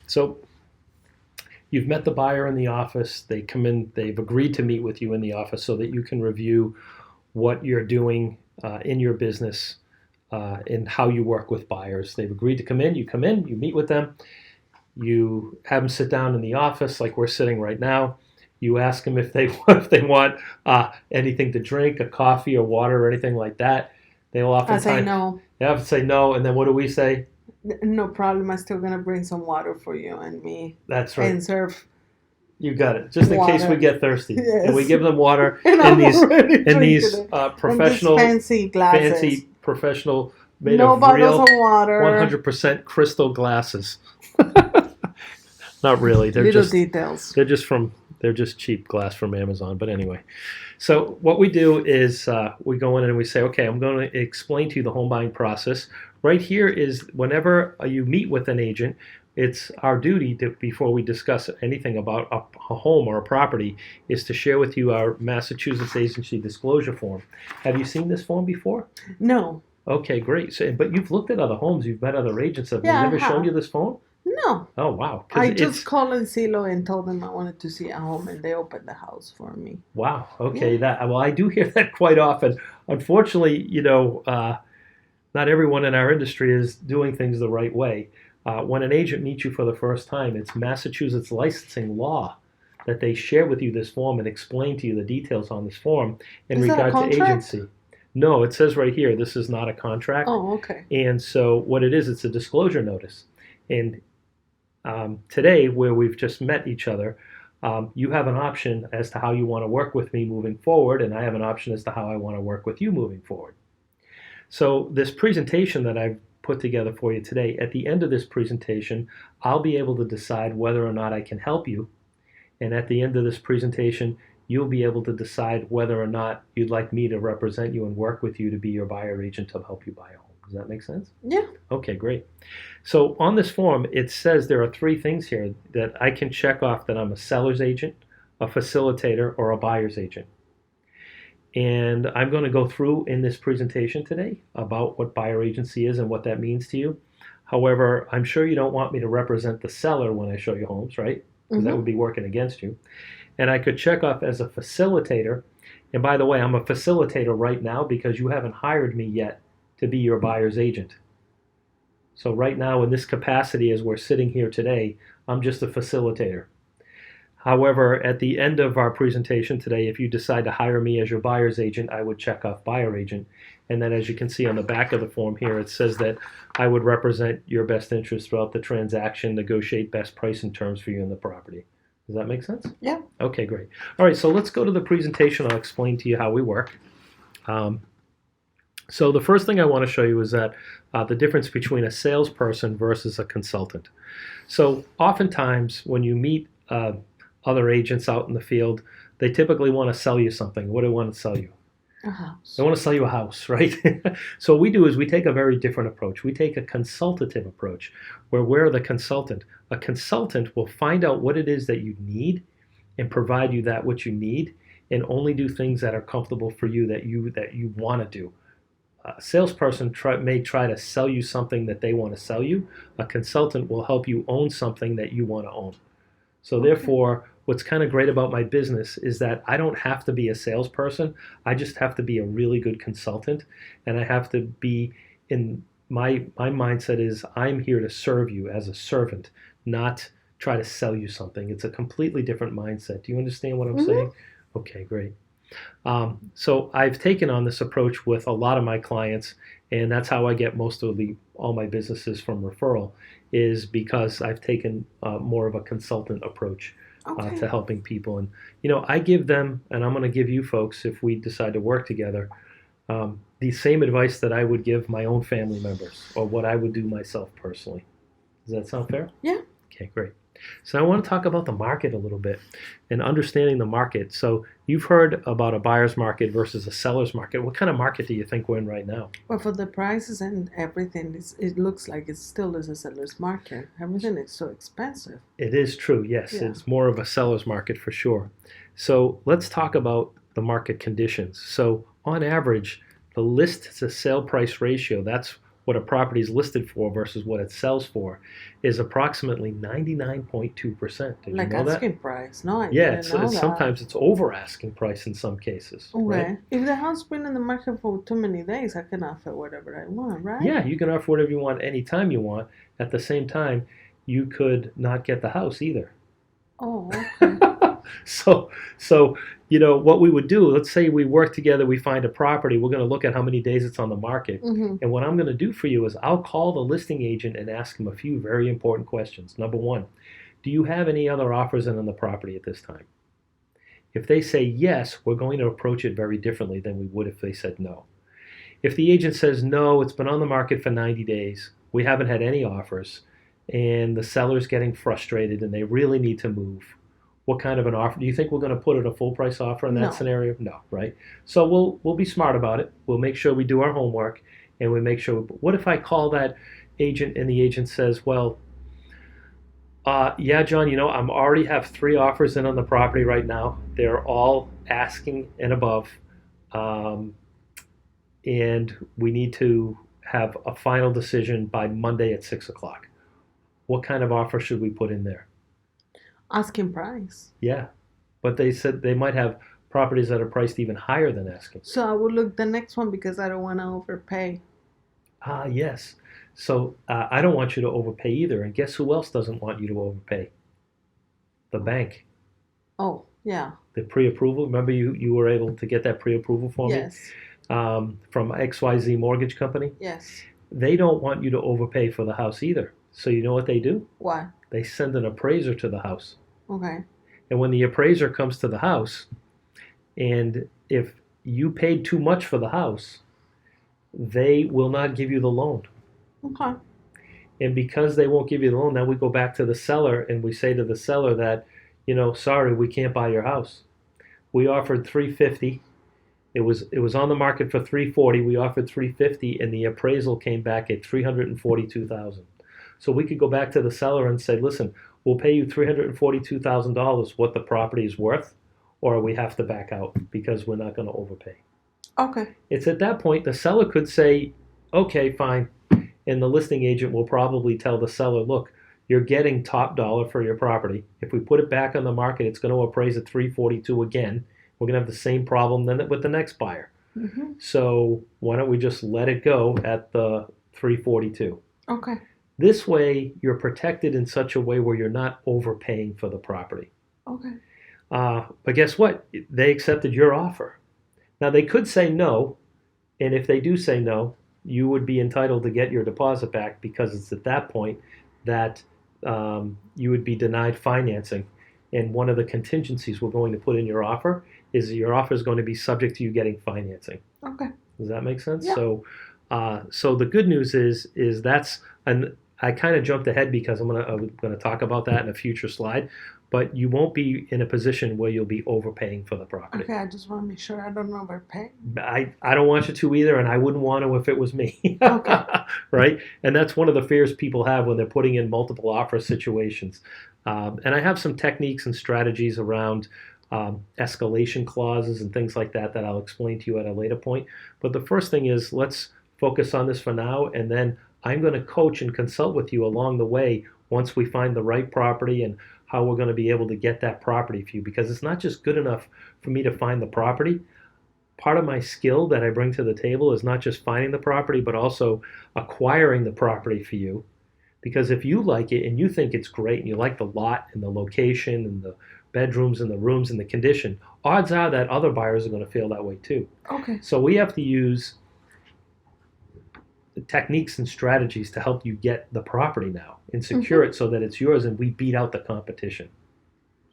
So you've met the buyer in the office. They come in. They've agreed to meet with you in the office so that you can review what you're doing in your business and how you work with buyers. They've agreed to come in. You come in. You meet with them. You have them sit down in the office like we're sitting right now. You ask them if they if they want anything to drink, a coffee or water or anything like that. They will I say oftentimes no. they often say no, and then what do we say? No problem. I'm still gonna bring some water for you and me, That's right. and serve You got it. Just in case we water. get thirsty, and we Yes, give them water and in I'm these already in drinking these it. And these professional, fancy glasses. fancy professional made No of bottles of real water. 100% crystal glasses. Not really. Little details. They're just cheap glass from Amazon. But anyway, so what we do is we go in and we say, okay, I'm going to explain to you the home buying process. Right here is whenever you meet with an agent, it's our duty to, before we discuss anything about a home or a property, is to share with you our Massachusetts agency disclosure form. Have you seen this form before? No. Okay, great. So, but you've looked at other homes, you've met other agents. Have they Yeah, I never shown have. you this form? No. Oh, wow. I Because just it's called Encilo and told them I wanted to see a home, and they opened the house for me. wow. Yeah. Okay, that well, I do hear that quite often. Unfortunately, not everyone in our industry is doing things the right way. When an agent meets you for the first time, it's Massachusetts licensing law that they share with you this form and explain to you the details on this form in Is that a regard to contract? agency. No, it says right here, this is not a contract. Oh, okay. And so what it is, it's a disclosure notice. And today, where we've just met each other, you have an option as to how you want to work with me moving forward, and I have an option as to how I want to work with you moving forward. So this presentation that I've put together for you today, at the end of this presentation, I'll be able to decide whether or not I can help you. And at the end of this presentation, you'll be able to decide whether or not you'd like me to represent you and work with you to be your buyer agent to help you buy a home. Does that make sense? Yeah. Okay, great. So on this form, it says there are three things here that I can check off that I'm a seller's agent, a facilitator, or a buyer's agent. And I'm going to go through in this presentation today about what buyer agency is and what that means to you. However, I'm sure you don't want me to represent the seller when I show you homes, right? Because that Mm-hmm. would be working against you. And I could check off as a facilitator. And by the way, I'm a facilitator right now because you haven't hired me yet to be your buyer's agent. So right now, in this capacity, as we're sitting here today, I'm just a facilitator. However, at the end of our presentation today, if you decide to hire me as your buyer's agent, I would check off buyer agent. And then as you can see on the back of the form here, it says that I would represent your best interest throughout the transaction, negotiate best price and terms for you in the property. Does that make sense? Yeah. Okay, great. All right, so let's go to the presentation. I'll explain to you how we work. So the first thing I want to show you is that the difference between a salesperson versus a consultant. So oftentimes when you meet other agents out in the field, they typically want to sell you something. What do they want to sell you? A house. They want to sell you a house, right? So what we do is we take a very different approach. We take a consultative approach where we're the consultant. A consultant will find out what it is that you need and provide you that what you need and only do things that are comfortable for you that you want to do. A salesperson may try to sell you something that they want to sell you. A consultant will help you own something that you want to own. So Okay. therefore, what's kind of great about my business is that I don't have to be a salesperson. I just have to be a really good consultant, and I have to be in my mindset is I'm here to serve you as a servant, not try to sell you something. It's a completely different mindset. Do you understand what I'm Mm-hmm. saying? Okay, great. So I've taken on this approach with a lot of my clients, and that's how I get most of all my businesses from referral, is because I've taken more of a consultant approach Okay. to helping people. And I give them, and I'm going to give you folks if we decide to work together, the same advice that I would give my own family members or what I would do myself personally. Does that sound fair? Yeah. Okay, great. So I want to talk about the market a little bit and understanding the market. So you've heard about a buyer's market versus a seller's market. What kind of market do you think we're in right now? Well, for the prices and everything, it looks like it still is a seller's market. Everything is so expensive. It is true, yes. Yeah. It's more of a seller's market for sure. So let's talk about the market conditions. So on average, the list to sale price ratio, that's what a property is listed for versus what it sells for is approximately 99.2%. Did Like you know that? asking price. No, I Yeah, didn't know that. sometimes it's over asking price in some cases. Okay. Right? If the house been in the market for too many days, I can offer whatever I want, right? Yeah, you can offer whatever you want anytime you want. At the same time, you could not get the house either. Oh, okay. so what we would do, let's say we work together, we find a property, we're going to look at how many days it's on the market. Mm-hmm. And what I'm going to do for you is I'll call the listing agent and ask him a few very important questions. Number one, do you have any other offers in on the property at this time? If they say yes, we're going to approach it very differently than we would if they said no. If the agent says no, it's been on the market for 90 days, we haven't had any offers, and the seller's getting frustrated and they really need to move, what kind of an offer? Do you think we're going to put in a full price offer in that No. scenario? No, right? So we'll be smart about it. We'll make sure we do our homework, and we make sure. What if I call that agent and the agent says, well, yeah, John, I'm already have 3 offers in on the property right now. They're all asking and above, and we need to have a final decision by Monday at 6 o'clock. What kind of offer should we put in there? Asking price. Yeah, but they said they might have properties that are priced even higher than asking. So I would look the next one because I don't want to overpay. Yes. So I don't want you to overpay either. And guess who else doesn't want you to overpay? The bank. Oh, yeah. The pre-approval. Remember you were able to get that pre-approval for me? Yes. From XYZ Mortgage Company? Yes. They don't want you to overpay for the house either. So you know what they do? What? They send an appraiser to the house. Okay. And when the appraiser comes to the house, and if you paid too much for the house, they will not give you the loan. Okay. And because they won't give you the loan, then we go back to the seller and we say to the seller that, sorry, we can't buy your house. We offered $350. It was on the market for $340. We offered $350, and the appraisal came back at $342,000. So we could go back to the seller and say, listen, we'll pay you $342,000 what the property is worth, or we have to back out because we're not going to overpay. Okay. It's at that point the seller could say, okay, fine. And the listing agent will probably tell the seller, look, you're getting top dollar for your property. If we put it back on the market, it's going to appraise at $342 again. We're going to have the same problem then with the next buyer. Mm-hmm. So why don't we just let it go at the $342? Okay. This way, you're protected in such a way where you're not overpaying for the property. Okay. But guess what? They accepted your offer. Now, they could say no, and if they do say no, you would be entitled to get your deposit back because it's at that point that you would be denied financing. And one of the contingencies we're going to put in your offer is your offer is going to be subject to you getting financing. Okay. Does that make sense? Yeah. So the good news is that's I kind of jumped ahead because I'm gonna talk about that in a future slide, but you won't be in a position where you'll be overpaying for the property. Okay, I just want to make sure I don't overpay. I don't want you to either, and I wouldn't want to if it was me. Okay. Right? And that's one of the fears people have when they're putting in multiple offer situations. And I have some techniques and strategies around escalation clauses and things like that I'll explain to you at a later point. But the first thing is let's focus on this for now, and then I'm going to coach and consult with you along the way once we find the right property and how we're going to be able to get that property for you, because it's not just good enough for me to find the property. Part of my skill that I bring to the table is not just finding the property, but also acquiring the property for you. Because if you like it and you think it's great and you like the lot and the location and the bedrooms and the rooms and the condition, odds are that other buyers are going to feel that way too. Okay. So we have to use techniques and strategies to help you get the property now and secure it so that it's yours and we beat out the competition.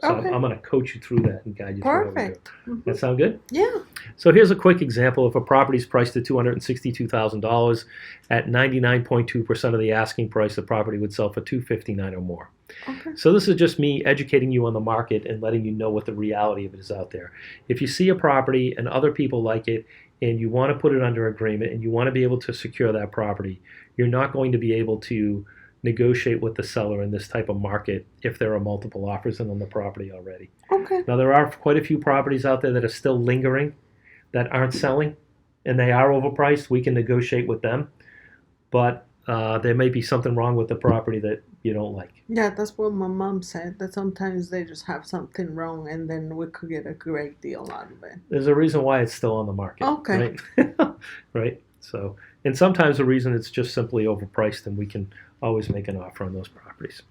So Okay. I'm going to coach you through that and guide you through what we do. Perfect. Mhm. That sound good? Yeah. So here's a quick example. If a property is priced at $262,000 at 99.2% of the asking price, the property would sell for $259,000 or more. Okay. So this is just me educating you on the market and letting you know what the reality of it is out there. If you see a property and other people like it and you want to put it under agreement and you want to be able to secure that property, you're not going to be able to negotiate with the seller in this type of market if there are multiple offers in on the property already. Okay. Now, there are quite a few properties out there that are still lingering, that aren't selling, and they are overpriced. We can negotiate with them. but there may be something wrong with the property that you don't like. Yeah, that's what my mom said, that sometimes they just have something wrong and then we could get a great deal out of it. There's a reason why it's still on the market, Okay. right? Right? So, and sometimes the reason it's just simply overpriced, and we can always make an offer on those properties.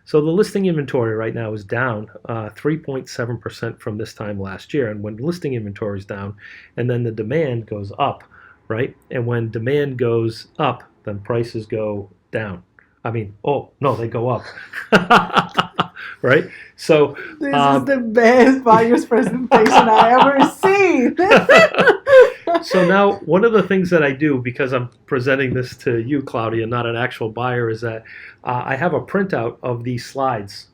So the listing inventory right now is down 3.7% from this time last year. And when listing inventory is down, and then the demand goes up, right? And when demand goes up, then prices go down. I mean, oh, no, they go up. Right? So This is the best buyer's presentation I ever seen. so now one of the things that I do, because I'm presenting this to you, Claudia, not an actual buyer, is that I have a printout of these slides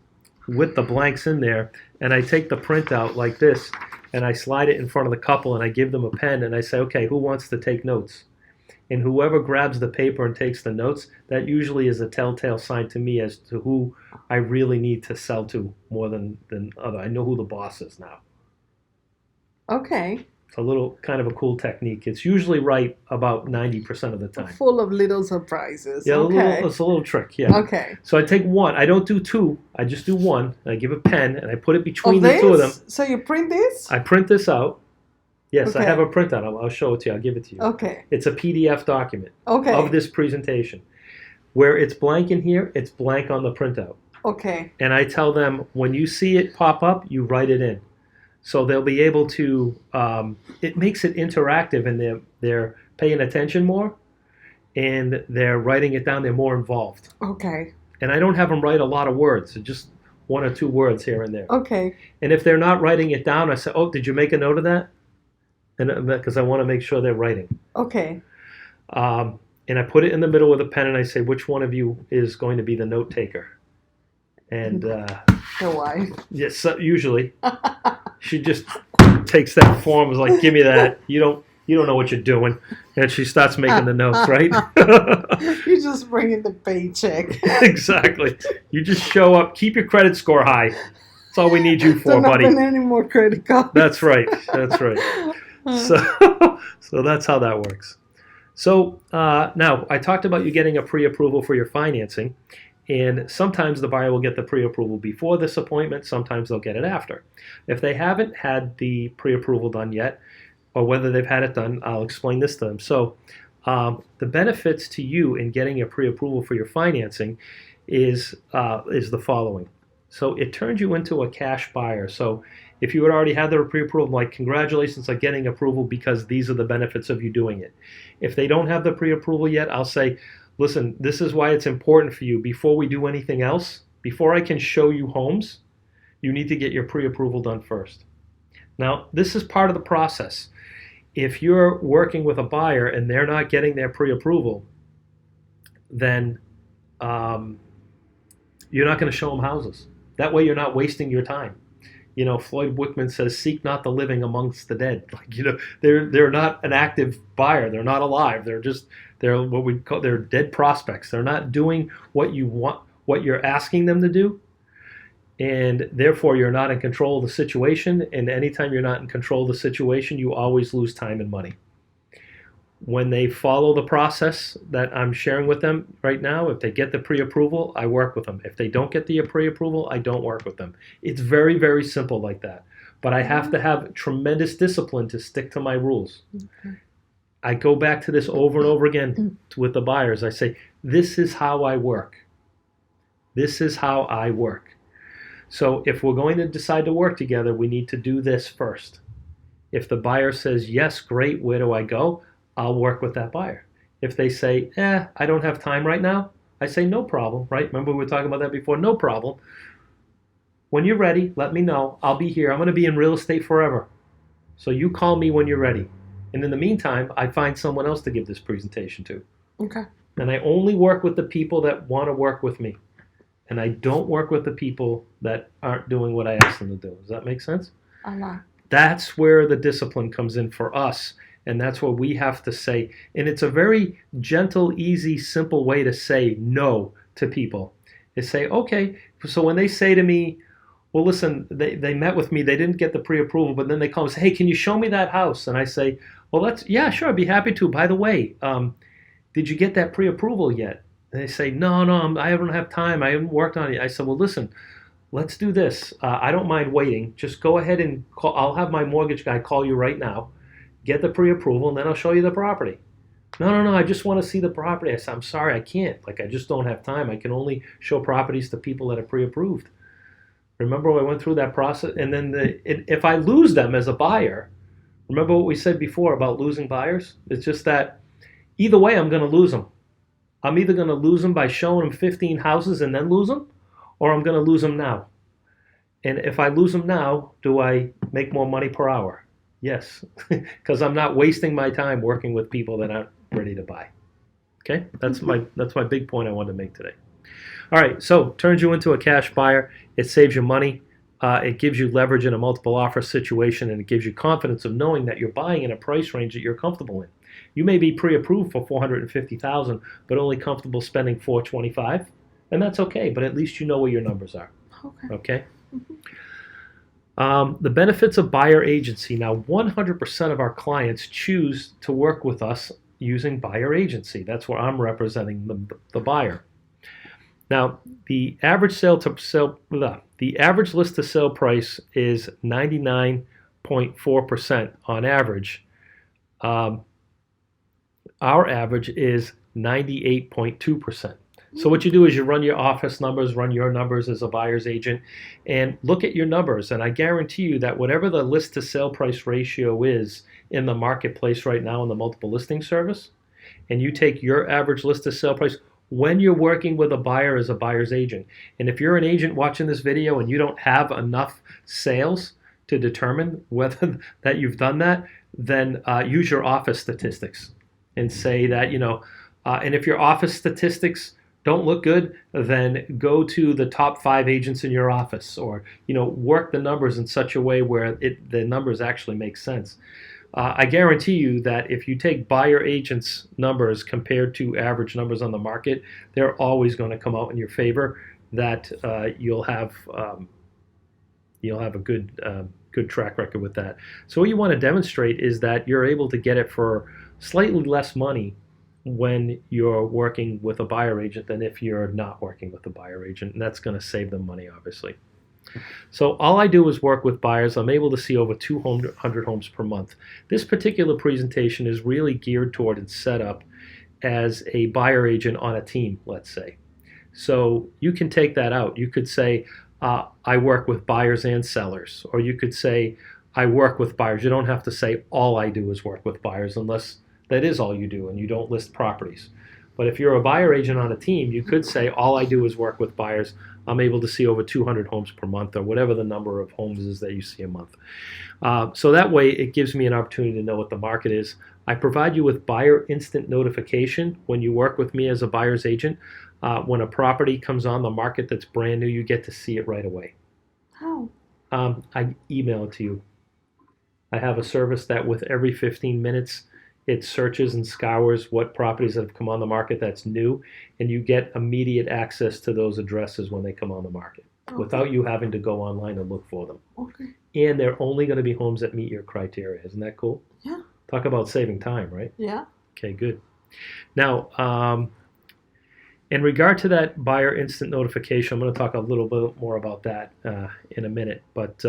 with the blanks in there, and I take the printout like this, and I slide it in front of the couple, and I give them a pen, and I say, okay, who wants to take notes? And whoever grabs the paper and takes the notes, that usually is a telltale sign to me as to who I really need to sell to more than other. I know who the boss is now. Okay. It's a little kind of a cool technique. It's usually right about 90% of the time. Full of little surprises. Yeah, Okay. it's a little trick, yeah. Okay. So I take one. I don't do two. I just do one. I give a pen, and I put it between Of the two of them. this? So you print this? I print this out. Yes, I Okay. have a printout. I'll show it to you. I'll give it to you. Okay. It's a PDF document Okay. of this presentation. Where it's blank in here, it's blank on the printout. Okay. And I tell them, when you see it pop up, you write it in. So they'll be able to, it makes it interactive, and they're paying attention more, and they're writing it down. They're more involved. Okay. And I don't have them write a lot of words, just one or two words here and there. Okay. And if they're not writing it down, I say, oh, did you make a note of that? And because I want to make sure they're writing. Okay. And I put it in the middle with a pen, and I say, which one of you is going to be the note taker? And The wife. yes, usually she just takes that form, is like, give me that. You don't know what you're doing, and she starts making the notes, right? You just bring in the paycheck. Exactly. You just show up, keep your credit score high. That's all we need you for, Don't buddy. open any more credit cards. That's right. That's right. So that's how that works. So now I talked about you getting a pre-approval for your financing, and sometimes the buyer will get the pre-approval before this appointment. Sometimes they'll get it after. If they haven't had the pre-approval done yet, or whether they've had it done, I'll explain this to them. So the benefits to you in getting a pre-approval for your financing is the following. So it turns you into a cash buyer. So if you had already had the pre-approval, I'm like, congratulations on getting approval, because these are the benefits of you doing it. If they don't have the pre-approval yet, I'll say, listen, this is why it's important for you. Before we do anything else, before I can show you homes, you need to get your pre-approval done first. Now, this is part of the process. If you're working with a buyer and they're not getting their pre-approval, then you're not going to show them houses. That way you're not wasting your time. You know, Floyd Wickman says, seek not the living amongst the dead. Like, you know, they're not an active buyer. They're not alive. They're what we call, they're dead prospects. They're not doing what you want, what you're asking them to do. And therefore you're not in control of the situation. And anytime you're not in control of the situation, you always lose time and money. When they follow the process that I'm sharing with them right now, if they get the pre-approval, I work with them. If they don't get the pre-approval, I don't work with them. It's very, very simple like that. But I have to have tremendous discipline to stick to my rules. Okay. I go back to this over and over again with the buyers. I say, this is how I work. This is how I work. So if we're going to decide to work together, we need to do this first. If the buyer says, yes, great, where do I go? I'll work with that buyer. If they say, I don't have time right now, I say, no problem, right? Remember we were talking about that before? No problem. When you're ready, let me know. I'll be here. I'm going to be in real estate forever. So you call me when you're ready. And in the meantime, I find someone else to give this presentation to. Okay. And I only work with the people that want to work with me. And I don't work with the people that aren't doing what I ask them to do. Does that make sense? A lot. That's where the discipline comes in for us. And that's what we have to say. And it's a very gentle, easy, simple way to say no to people. Is say, okay, so when they say to me, well, listen, they met with me, they didn't get the pre-approval, but then they call and say, hey, can you show me that house? And I say, well, yeah, sure, I'd be happy to. By the way, did you get that pre-approval yet? And they say, no, I don't have time. I haven't worked on it. I said, well, listen, let's do this. I don't mind waiting. Just go ahead and call. I'll have my mortgage guy call you right now. Get the pre-approval, and then I'll show you the property. No, I just want to see the property. I said, I'm sorry, I can't. Like, I just don't have time. I can only show properties to people that are pre-approved. Remember I went through that process? And then if I lose them as a buyer, remember what we said before about losing buyers? It's just that either way, I'm going to lose them. I'm either going to lose them by showing them 15 houses and then lose them, or I'm going to lose them now. And if I lose them now, do I make more money per hour? Yes, because I'm not wasting my time working with people that aren't ready to buy. Okay, that's my big point I wanted to make today. All right, so turns you into a cash buyer. It saves you money. It gives you leverage in a multiple offer situation, and it gives you confidence of knowing that you're buying in a price range that you're comfortable in. You may be pre-approved for $450,000, but only comfortable spending $425,000, and that's okay. But at least you know where your numbers are. Okay. The benefits of buyer agency. Now, 100% of our clients choose to work with us using buyer agency. That's where I'm representing the buyer. Now, the average the average list to sale price is 99.4% on average. Our average is 98.2%. So what you do is you run your office numbers, run your numbers as a buyer's agent, and look at your numbers. And I guarantee you that whatever the list to sale price ratio is in the marketplace right now in the multiple listing service, and you take your average list to sale price when you're working with a buyer as a buyer's agent. And if you're an agent watching this video and you don't have enough sales to determine whether that you've done that, then use your office statistics and say that, and if your office statistics don't look good, then go to the top 5 agents in your office, or work the numbers in such a way where the numbers actually make sense. I guarantee you that if you take buyer agents' numbers compared to average numbers on the market, they're always going to come out in your favor. That you'll have a good track record with that. So what you want to demonstrate is that you're able to get it for slightly less money when you're working with a buyer agent than if you're not working with a buyer agent, and that's going to save them money, obviously. So all I do is work with buyers. I'm able to see over 200 homes per month. This particular presentation is really geared toward and set up as a buyer agent on a team, let's say. So you can take that out. You could say, I work with buyers and sellers, or you could say, I work with buyers. You don't have to say all I do is work with buyers unless that is all you do and you don't list properties. But if you're a buyer agent on a team, you could say all I do is work with buyers. I'm able to see over 200 homes per month, or whatever the number of homes is that you see a month. So that way it gives me an opportunity to know what the market is. I provide you with buyer instant notification when you work with me as a buyer's agent. When a property comes on the market that's brand new, you get to see it right away. How? I email it to you. I have a service that with every 15 minutes, it searches and scours what properties that have come on the market that's new, and you get immediate access to those addresses when they come on the market without you having to go online and look for them. Okay. And they're only going to be homes that meet your criteria. Isn't that cool? Yeah. Talk about saving time, right? Yeah. Okay, good. Now, in regard to that buyer instant notification, I'm going to talk a little bit more about that in a minute. But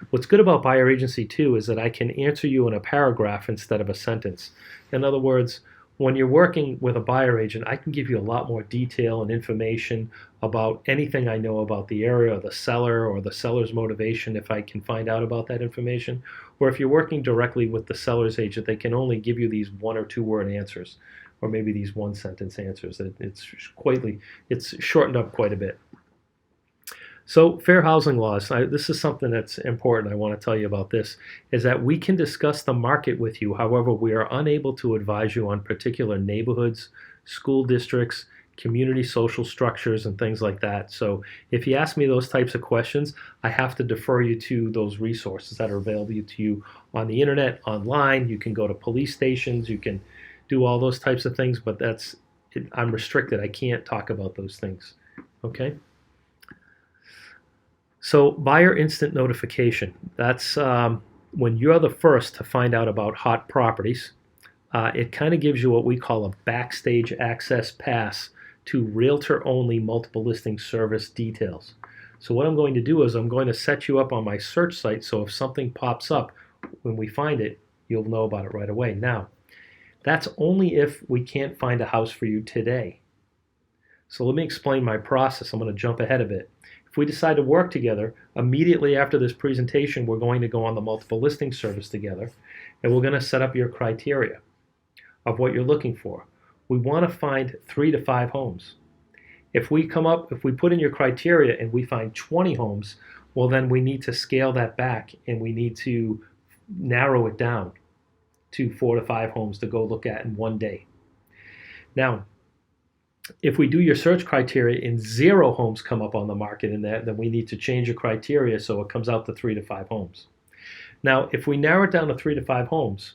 what's good about buyer agency too is that I can answer you in a paragraph instead of a sentence. In other words, when you're working with a buyer agent, I can give you a lot more detail and information about anything I know about the area or the seller or the seller's motivation if I can find out about that information. Or if you're working directly with the seller's agent, they can only give you these 1 or 2 word answers, or maybe these 1-sentence answers. It's shortened up quite a bit. So fair housing laws, this is something that's important. I want to tell you about this, is that we can discuss the market with you. However, we are unable to advise you on particular neighborhoods, school districts, community social structures, and things like that. So if you ask me those types of questions, I have to defer you to those resources that are available to you on the internet, online. You can go to police stations, you can do all those types of things, but I'm restricted. I can't talk about those things. Okay? So buyer instant notification. That's when you're the first to find out about hot properties. it kind of gives you what we call a backstage access pass to realtor-only multiple listing service details. So what I'm going to do is I'm going to set you up on my search site, so if something pops up when we find it, you'll know about it right away. Now, that's only if we can't find a house for you today. So let me explain my process. I'm going to jump ahead a bit. If we decide to work together, immediately after this presentation, we're going to go on the multiple listing service together, and we're going to set up your criteria of what you're looking for. We want to find 3 to 5 homes. If we put in your criteria and we find 20 homes, well, then we need to scale that back and we need to narrow it down to 4 to 5 homes to go look at in one day. Now, if we do your search criteria and 0 homes come up on the market in that, then we need to change your criteria so it comes out to 3 to 5 homes. Now, if we narrow it down to 3 to 5 homes,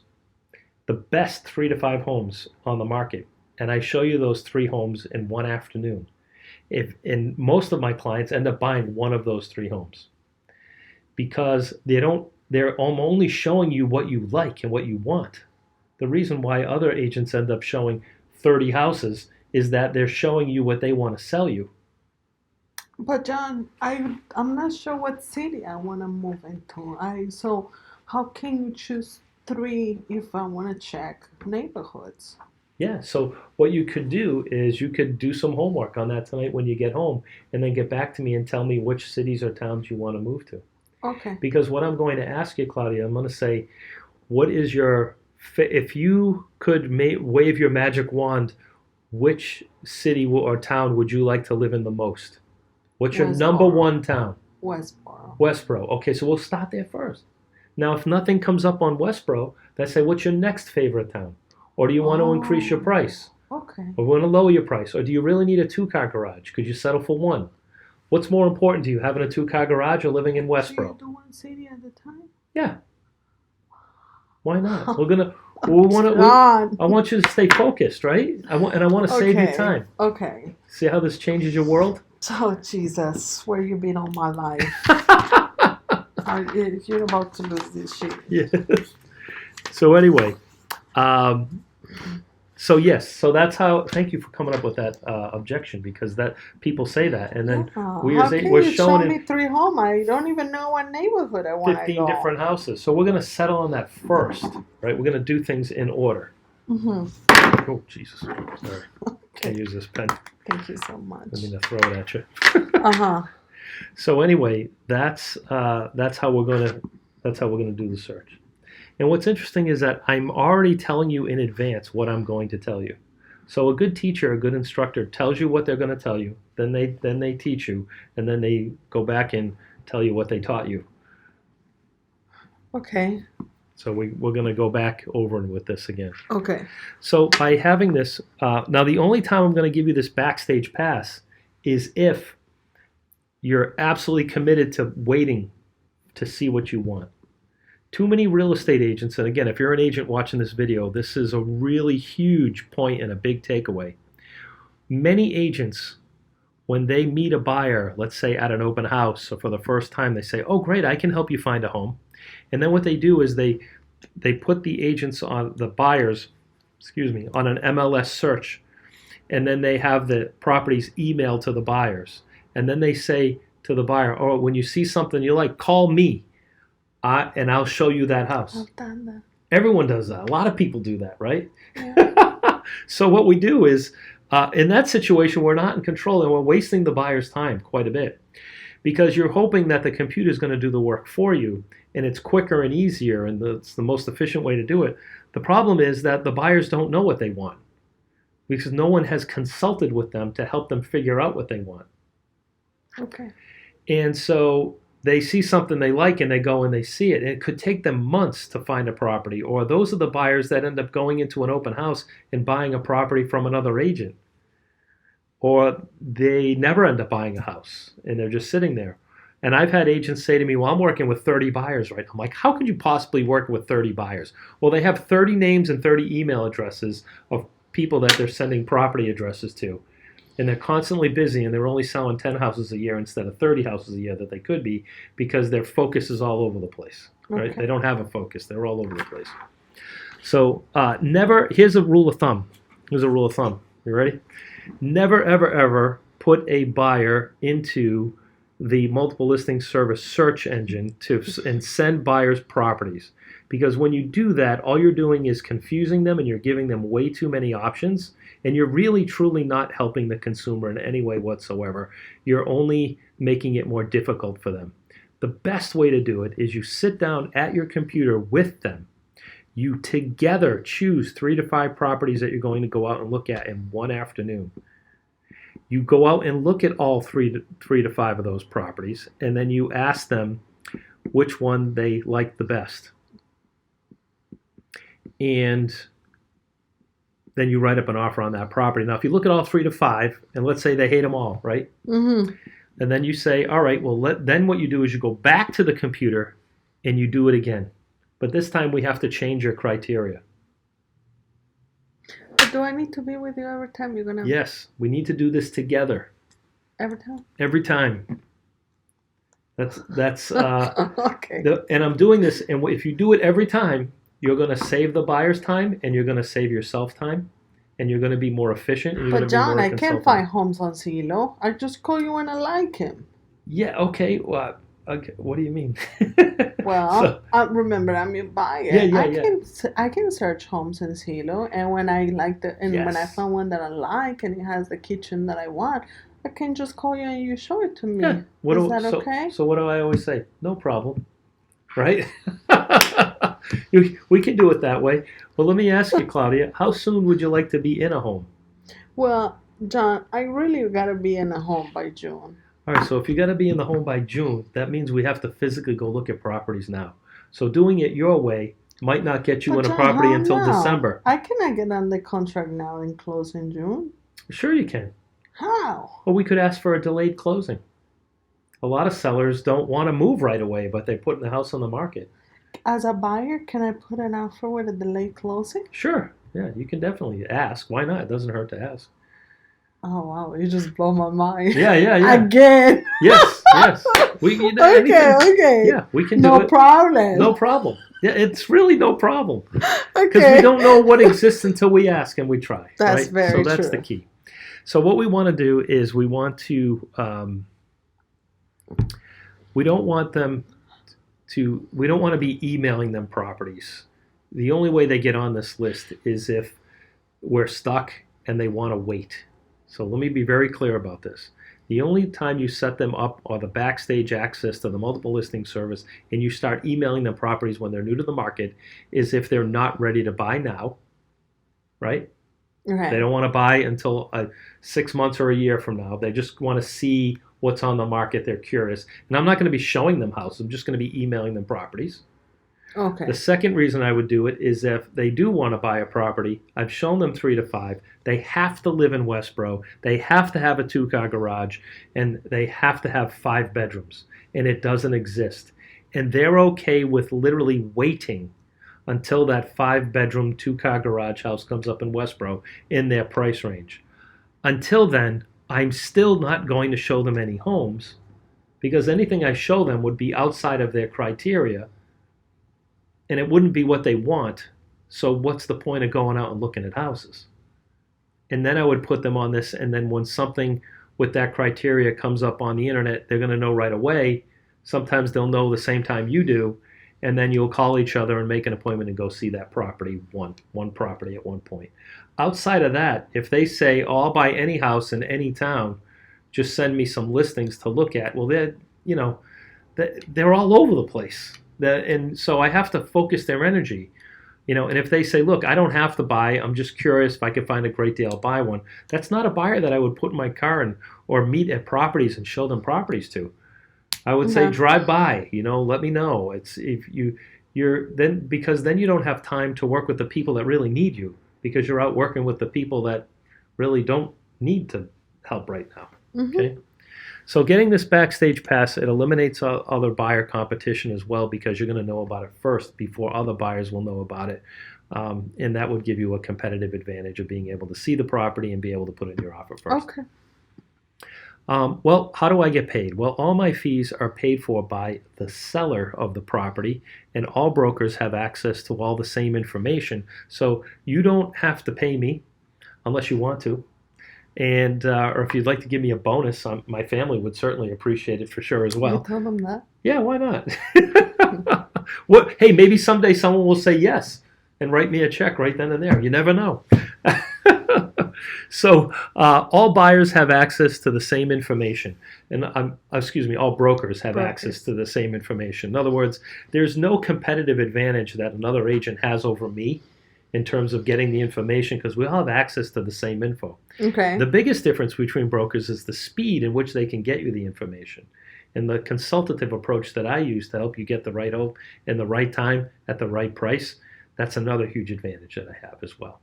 the best 3 to 5 homes on the market, and I show you those 3 homes in one afternoon, and most of my clients end up buying one of those 3 homes because they're only showing you what you like and what you want. The reason why other agents end up showing 30 houses is that they're showing you what they want to sell you. But John, I'm not sure what city I want to move into. So how can you choose 3 if I want to check neighborhoods? Yeah, so what you could do is you could do some homework on that tonight when you get home and then get back to me and tell me which cities or towns you want to move to. Okay. Because what I'm going to ask you, Claudia, I'm going to say, what is if you could wave your magic wand, which city or town would you like to live in the most? What's your number 1 town? Westboro. Westboro. Okay, so we'll start there first. Now, if nothing comes up on Westboro, let's say, what's your next favorite town? Or do you want to increase your price? Okay. Or want to lower your price? Or do you really need a 2-car garage? Could you settle for 1? What's more important to you, having a 2-car garage or living in Westboro? So you do 1 city at a time? Yeah. Why not? I want you to stay focused, right? I want to save you time. Okay. See how this changes your world? Oh, Jesus, where you been all my life? You're about to lose this shit. Yeah. So anyway, so that's how. Thank you for coming up with that objection, because that people say that, and then we're showing show me 3 homes? I don't even know what neighborhood I want to go. 15 different houses. So we're going to settle on that first, right? We're going to do things in order. Mm-hmm. Oh, Jesus! Sorry, Okay. can't use this pen. Thank you so much. I mean to throw it at you. Uh-huh. So anyway, that's how we're gonna do the search. And what's interesting is that I'm already telling you in advance what I'm going to tell you. So a good teacher, a good instructor tells you what they're going to tell you, then they teach you, and then they go back and tell you what they taught you. Okay. So we're going to go back over with this again. Okay. So by having this, now the only time I'm going to give you this backstage pass is if you're absolutely committed to waiting to see what you want. Too many real estate agents, and again, if you're an agent watching this video, this is a really huge point and a big takeaway. Many agents, when they meet a buyer, let's say at an open house or for the first time, they say, oh great, I can help you find a home. And then what they do is they put the buyers on an MLS search, and then they have the properties emailed to the buyers. And then they say to the buyer, oh, when you see something you like, call me. And I'll show you that house. I've done that. Everyone does that. A lot of people do that, right? Yeah. So what we do is, in that situation, we're not in control and we're wasting the buyer's time quite a bit, because you're hoping that the computer is going to do the work for you, and it's quicker and easier, and it's the most efficient way to do it. The problem is that the buyers don't know what they want, because no one has consulted with them to help them figure out what they want. Okay. And so they see something they like and they go and they see it. And it could take them months to find a property. Or those are the buyers that end up going into an open house and buying a property from another agent. Or they never end up buying a house and they're just sitting there. And I've had agents say to me, well, I'm working with 30 buyers right now. I'm like, how could you possibly work with 30 buyers? Well, they have 30 names and 30 email addresses of people that they're sending property addresses to. And they're constantly busy, and they're only selling 10 houses a year instead of 30 houses a year that they could be, because their focus is all over the place. Right? Okay. They don't have a focus. They're all over the place. So never. Here's a rule of thumb. Here's a rule of thumb. You ready? Never, ever, ever put a buyer into the multiple listing service search engine and send buyers properties. Because when you do that, all you're doing is confusing them and you're giving them way too many options. And you're really, truly not helping the consumer in any way whatsoever. You're only making it more difficult for them. The best way to do it is you sit down at your computer with them. You together choose 3 to 5 properties that you're going to go out and look at in one afternoon. You go out and look at all three to 5 of those properties, and then you ask them which one they like the best. And then you write up an offer on that property. Now, if you look at all 3 to 5, and let's say they hate them all, right? Mm-hmm. And then you say, all right, well, then what you do is you go back to the computer and you do it again. But this time we have to change your criteria. But do I need to be with you every time you're gonna? Yes, we need to do this together. Every time. Every time. That's okay. And I'm doing this, and if you do it every time, you're going to save the buyer's time, and you're going to save yourself time, and you're going to be more efficient. And you're But going to be John, more I can't consultative. find homes on Zillow. I just call you when I like him. Yeah. Okay. Well. Okay. What do you mean? Well, remember, I'm your buyer. I can search homes in Zillow, and when I like when I found one that I like and it has the kitchen that I want, I can just call you and you show it to me. Yeah. Is that okay? So what do I always say? No problem. Right? We can do it that way. Well, let me ask you, Claudia, how soon would you like to be in a home? Well, John, I really gotta be in a home by June. All right, so if you got to be in the home by June, that means we have to physically go look at properties now. So doing it your way might not get you in a property until December. I cannot get on the contract now and close in June. Sure you can. How? Well, we could ask for a delayed closing. A lot of sellers don't want to move right away, but they're putting the house on the market. As a buyer, can I put an offer with a delayed closing? Sure. Yeah, you can definitely ask. Why not? It doesn't hurt to ask. Oh, wow. You just blow my mind. Yeah. Again. Yes. Okay. Yeah, we can do it. No problem. No problem. Yeah, it's really no problem. Okay. Because we don't know what exists until we ask and we try. That's right? very true. So that's true. the key. So what we want to do is we don't want to be emailing them properties. The only way they get on this list is if we're stuck and they want to wait. So let me be very clear about this. The only time you set them up or the backstage access to the multiple listing service and you start emailing them properties when they're new to the market is if they're not ready to buy now, right? Okay. They don't want to buy until 6 months or a year from now. They just want to see what's on the market. They're curious. And I'm not going to be showing them houses. I'm just going to be emailing them properties. Okay. The second reason I would do it is if they do want to buy a property, I've shown them 3 to 5. They have to live in Westboro. They have to have a 2-car garage, and they have to have 5 bedrooms, and it doesn't exist. And they're okay with literally waiting until that 5-bedroom, 2-car garage house comes up in Westboro in their price range. Until then, I'm still not going to show them any homes because anything I show them would be outside of their criteria and it wouldn't be what they want. So what's the point of going out and looking at houses? And then I would put them on this, and then when something with that criteria comes up on the internet, they're going to know right away. Sometimes they'll know the same time you do, and then you'll call each other and make an appointment and go see that property, one property at one point. Outside of that, if they say, oh, I'll buy any house in any town, just send me some listings to look at, well, they're all over the place. And so I have to focus their energy. And if they say, look, I don't have to buy, I'm just curious if I can find a great deal, I'll buy one. That's not a buyer that I would put in my car or meet at properties and show them properties to. I would say drive by, let me know. Because then you don't have time to work with the people that really need you because you're out working with the people that really don't need to help right now. Mm-hmm. Okay. So getting this backstage pass, it eliminates other buyer competition as well because you're going to know about it first before other buyers will know about it. And that would give you a competitive advantage of being able to see the property and be able to put in your offer first. Okay. Well, how do I get paid? Well, all my fees are paid for by the seller of the property, and all brokers have access to all the same information. So you don't have to pay me unless you want to. And or if you'd like to give me a bonus, my family would certainly appreciate it for sure as well. You tell them that? Yeah, why not? What? Hey, maybe someday someone will say yes and write me a check right then and there. You never know. So all buyers have access to the same information, and all brokers have access to the same information. In other words, there's no competitive advantage that another agent has over me in terms of getting the information because we all have access to the same info. Okay. The biggest difference between brokers is the speed in which they can get you the information. And the consultative approach that I use to help you get the right home in the right time at the right price, that's another huge advantage that I have as well.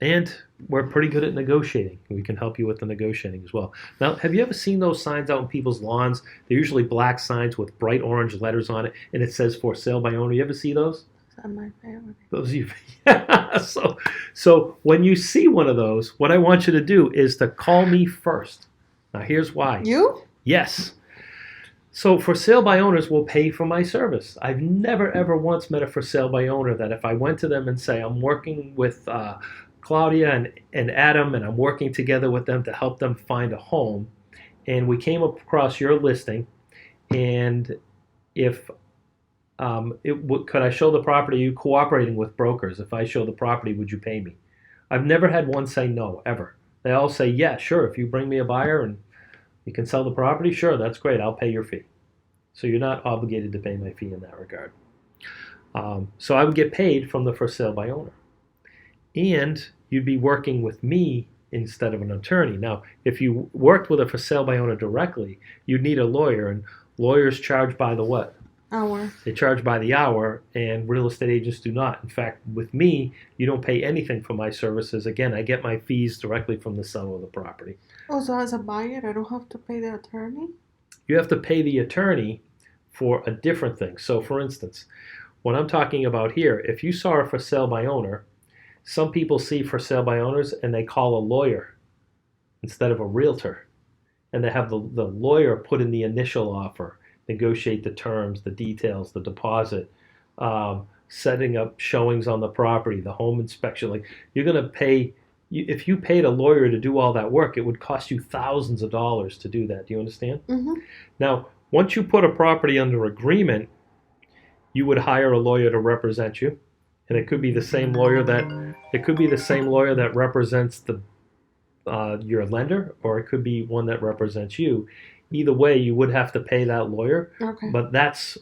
And we're pretty good at negotiating. We can help you with the negotiating as well. Now, have you ever seen those signs out in people's lawns? They're usually black signs with bright orange letters on it, and it says for sale by owner. You ever see those? That's my favorite. Those you, yeah. So when you see one of those, what I want you to do is to call me first. Now, here's why. You? Yes. So for sale by owners will pay for my service. I've never, ever once met a for sale by owner that if I went to them and say, I'm working with Claudia and Adam, and I'm working together with them to help them find a home, and we came across your listing, and if could I show the property? Are you cooperating with brokers? If I show the property, would you pay me? I've never had one say no, ever. They all say, yeah, sure. If you bring me a buyer and you can sell the property, sure, that's great. I'll pay your fee. So you're not obligated to pay my fee in that regard. So I would get paid from the for sale by owner. And you'd be working with me instead of an attorney. Now, if you worked with a for sale by owner directly, you'd need a lawyer, and lawyers charge by the what? Hour. They charge by the hour, and real estate agents do not. In fact, with me, you don't pay anything for my services. Again, I get my fees directly from the seller of the property. Oh, so as a buyer, I don't have to pay the attorney? You have to pay the attorney for a different thing. So, for instance, what I'm talking about here, if you saw a for sale by owner, some people see for sale by owners and they call a lawyer instead of a realtor. And they have the lawyer put in the initial offer, negotiate the terms, the details, the deposit, setting up showings on the property, the home inspection. Like, you're going to pay, if you paid a lawyer to do all that work, it would cost you thousands of dollars to do that. Do you understand? Mm-hmm. Now, once you put a property under agreement, you would hire a lawyer to represent you. And it could be the same lawyer that represents the your lender, or it could be one that represents you. Either way, you would have to pay that lawyer. Okay. But that's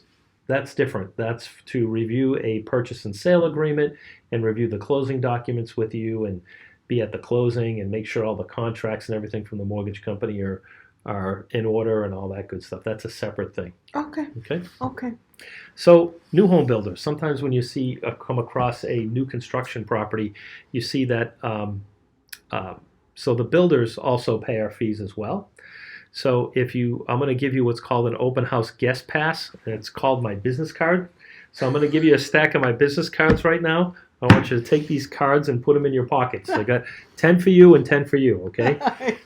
different. That's to review a purchase and sale agreement and review the closing documents with you and be at the closing and make sure all the contracts and everything from the mortgage company are in order and all that good stuff. That's a separate thing. Okay. Okay. Okay. So new home builders, sometimes when you see come across a new construction property, you see that so the builders also pay our fees as well. So I'm going to give you what's called an open house guest pass, and it's called my business card. So I'm going to give you a stack of my business cards right now. I want you to take these cards and put them in your pockets. I got 10 for you and 10 for you, okay?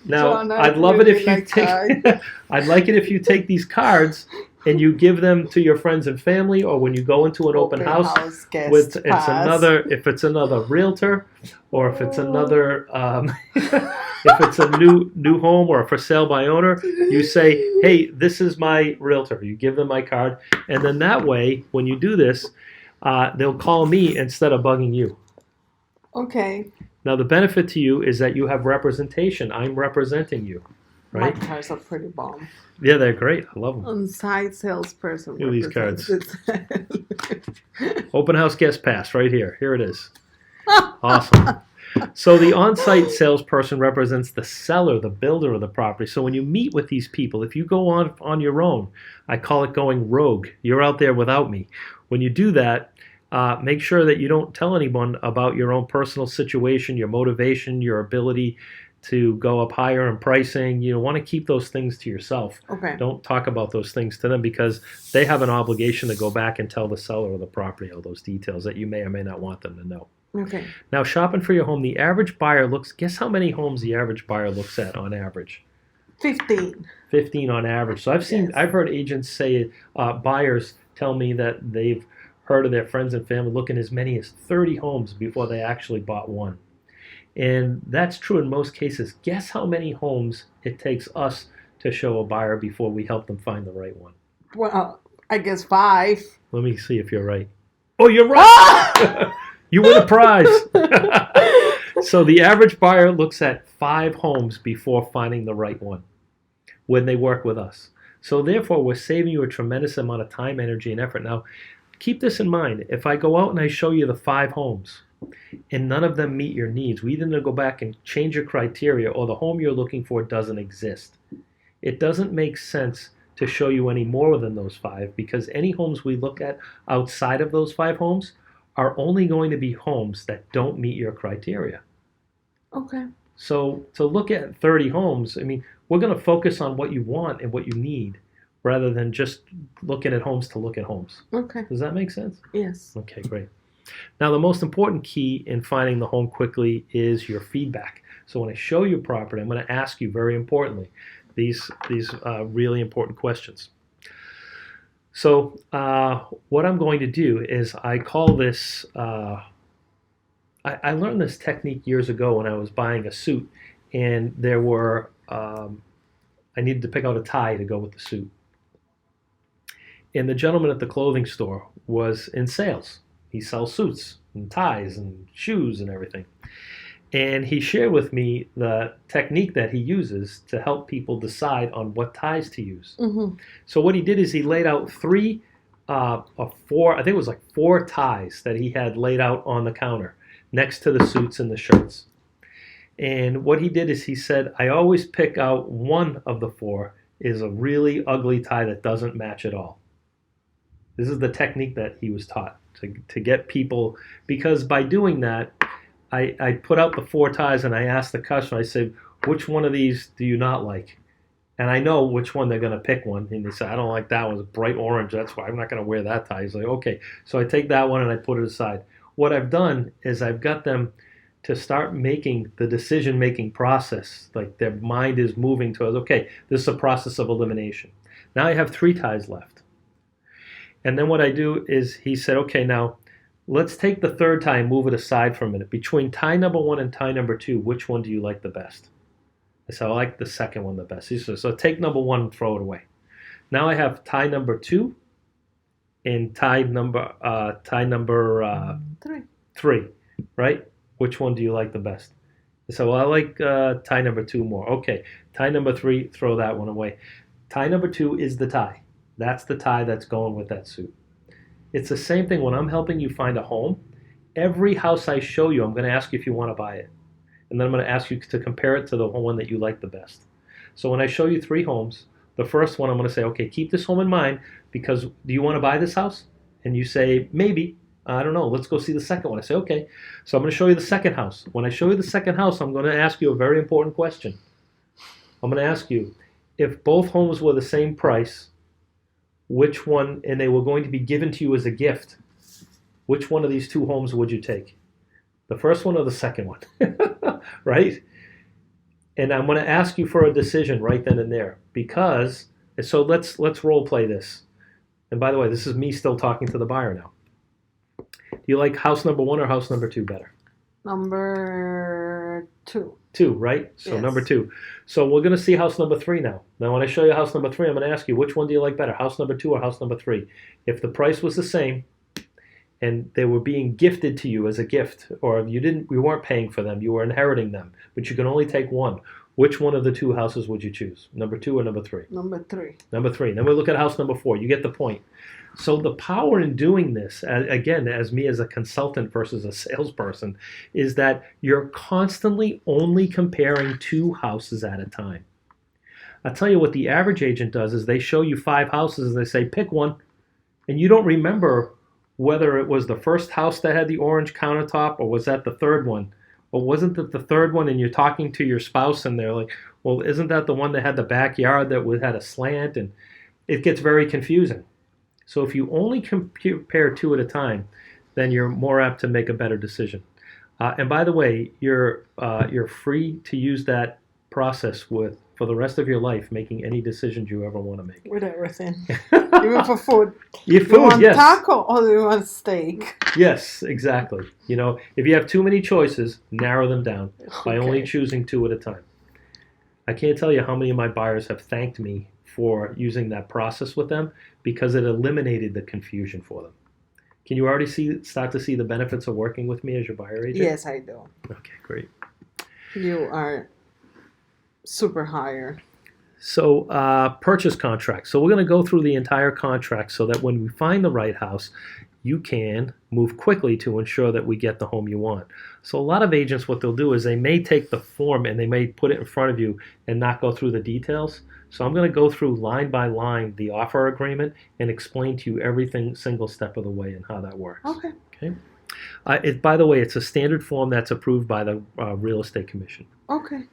Now, John, I'd love it if you take I'd like it if you take these cards and you give them to your friends and family, or when you go into an open house with if it's another realtor, or if it's another if it's a new home or a for sale by owner, you say, hey, this is my realtor. You give them my card, and then that way, when you do this, they'll call me instead of bugging you. Okay. Now, the benefit to you is that you have representation. I'm representing you, right? My cards are pretty bomb. Yeah, they're great. I love them. On-site salesperson. Look at these cards. Open house guest pass right here. Here it is. Awesome. So the on-site salesperson represents the seller, the builder of the property. So when you meet with these people, if you go on your own, I call it going rogue. You're out there without me. When you do that, make sure that you don't tell anyone about your own personal situation, your motivation, your ability to go up higher in pricing. You want to keep those things to yourself. Okay. Don't talk about those things to them, because they have an obligation to go back and tell the seller of the property all those details that you may or may not want them to know. Okay. Now, shopping for your home, the average buyer guess how many homes the average buyer looks at on average? 15. 15 on average. So I've heard agents say, buyers tell me that they've heard of their friends and family looking as many as 30 homes before they actually bought one. And that's true in most cases. Guess how many homes it takes us to show a buyer before we help them find the right one? Well, I guess 5. Let me see if you're right. Oh, you're right. You win a prize. So the average buyer looks at 5 homes before finding the right one when they work with us. So therefore, we're saving you a tremendous amount of time, energy, and effort. Now, keep this in mind. If I go out and I show you the 5 homes and none of them meet your needs, we either need to go back and change your criteria or the home you're looking for doesn't exist. It doesn't make sense to show you any more than those 5 because any homes we look at outside of those 5 homes are only going to be homes that don't meet your criteria. Okay. So to look at 30 homes, I mean, we're going to focus on what you want and what you need rather than just looking at homes to look at homes. Okay. Does that make sense? Yes. Okay, great. Now, the most important key in finding the home quickly is your feedback. So when I show you property, I'm going to ask you very importantly these really important questions. So what I'm going to do is I call this, I learned this technique years ago when I was buying a suit, and there were, I needed to pick out a tie to go with the suit. And the gentleman at the clothing store was in sales. He sells suits and ties and shoes and everything. And he shared with me the technique that he uses to help people decide on what ties to use. Mm-hmm. So what he did is he laid out 3 or 4, I think it was like 4 ties that he had laid out on the counter next to the suits and the shirts. And what he did is he said, I always pick out one of the 4 is a really ugly tie that doesn't match at all. This is the technique that he was taught to get people, because by doing that, I put out the 4 ties and I asked the customer, I said, which one of these do you not like? And I know which one they're going to pick one. And they said, I don't like that one. It's bright orange. That's why I'm not going to wear that tie. He's like, okay. So I take that one and I put it aside. What I've done is I've got them to start making the decision-making process. Like their mind is moving towards, okay, this is a process of elimination. Now I have 3 ties left. And then what I do is he said, okay, now let's take the 3rd tie and move it aside for a minute. Between tie number 1 and tie number 2, which one do you like the best? I said, I like the second one the best. He said, so take number 1 and throw it away. Now I have tie number 2 and tie number 3, right? Which one do you like the best? I said, well, I like tie number 2 more. Okay, tie number 3, throw that one away. Tie number 2 is the tie. That's the tie that's going with that suit. It's the same thing when I'm helping you find a home. Every house I show you, I'm going to ask you if you want to buy it. And then I'm going to ask you to compare it to the one that you like the best. So when I show you 3 homes, the first one I'm going to say, okay, keep this home in mind because do you want to buy this house? And you say, maybe. I don't know. Let's go see the second one. I say, okay. So I'm going to show you the second house. When I show you the second house, I'm going to ask you a very important question. I'm going to ask you, if both homes were the same price, which one, and they were going to be given to you as a gift, which one of these 2 homes would you take? The first one or the second one? Right? And I'm going to ask you for a decision right then and there. Because, so let's role play this. And by the way, this is me still talking to the buyer now. Do you like house number 1 or house number 2 better? Number 2. 2, right? So yes. Number 2. So we're going to see house number 3 now. Now when I show you house number 3, I'm going to ask you, which one do you like better, house number 2 or house number 3? If the price was the same and they were being gifted to you as a gift, or you weren't paying for them, you were inheriting them, but you can only take one, which one of the 2 houses would you choose? Number 2 or number 3? Number 3. Number 3. Then we look at house number 4. You get the point. So the power in doing this, again, as me as a consultant versus a salesperson, is that you're constantly only comparing 2 houses at a time. I'll tell you what the average agent does is they show you 5 houses and they say, pick one. And you don't remember whether it was the first house that had the orange countertop or was that the 3rd one. Or wasn't it the 3rd one and you're talking to your spouse and they're like, well, isn't that the one that had the backyard that had a slant? And it gets very confusing. So if you only compare 2 at a time, then you're more apt to make a better decision. And by the way, you're free to use that process for the rest of your life, making any decisions you ever want to make. With everything, even for food. Your food, you want yes. taco or you want steak? Yes, exactly. If you have too many choices, narrow them down by only choosing 2 at a time. I can't tell you how many of my buyers have thanked me for using that process with them because it eliminated the confusion for them. Can you already start to see the benefits of working with me as your buyer agent? Yes, I do. Okay, great. You are super hire. So purchase contract. So we're going to go through the entire contract so that when we find the right house, you can move quickly to ensure that we get the home you want. So a lot of agents, what they'll do is they may take the form and they may put it in front of you and not go through the details. So I'm going to go through line by line the offer agreement and explain to you everything single step of the way and how that works. Okay. By the way, it's a standard form that's approved by the Real Estate Commission. Okay.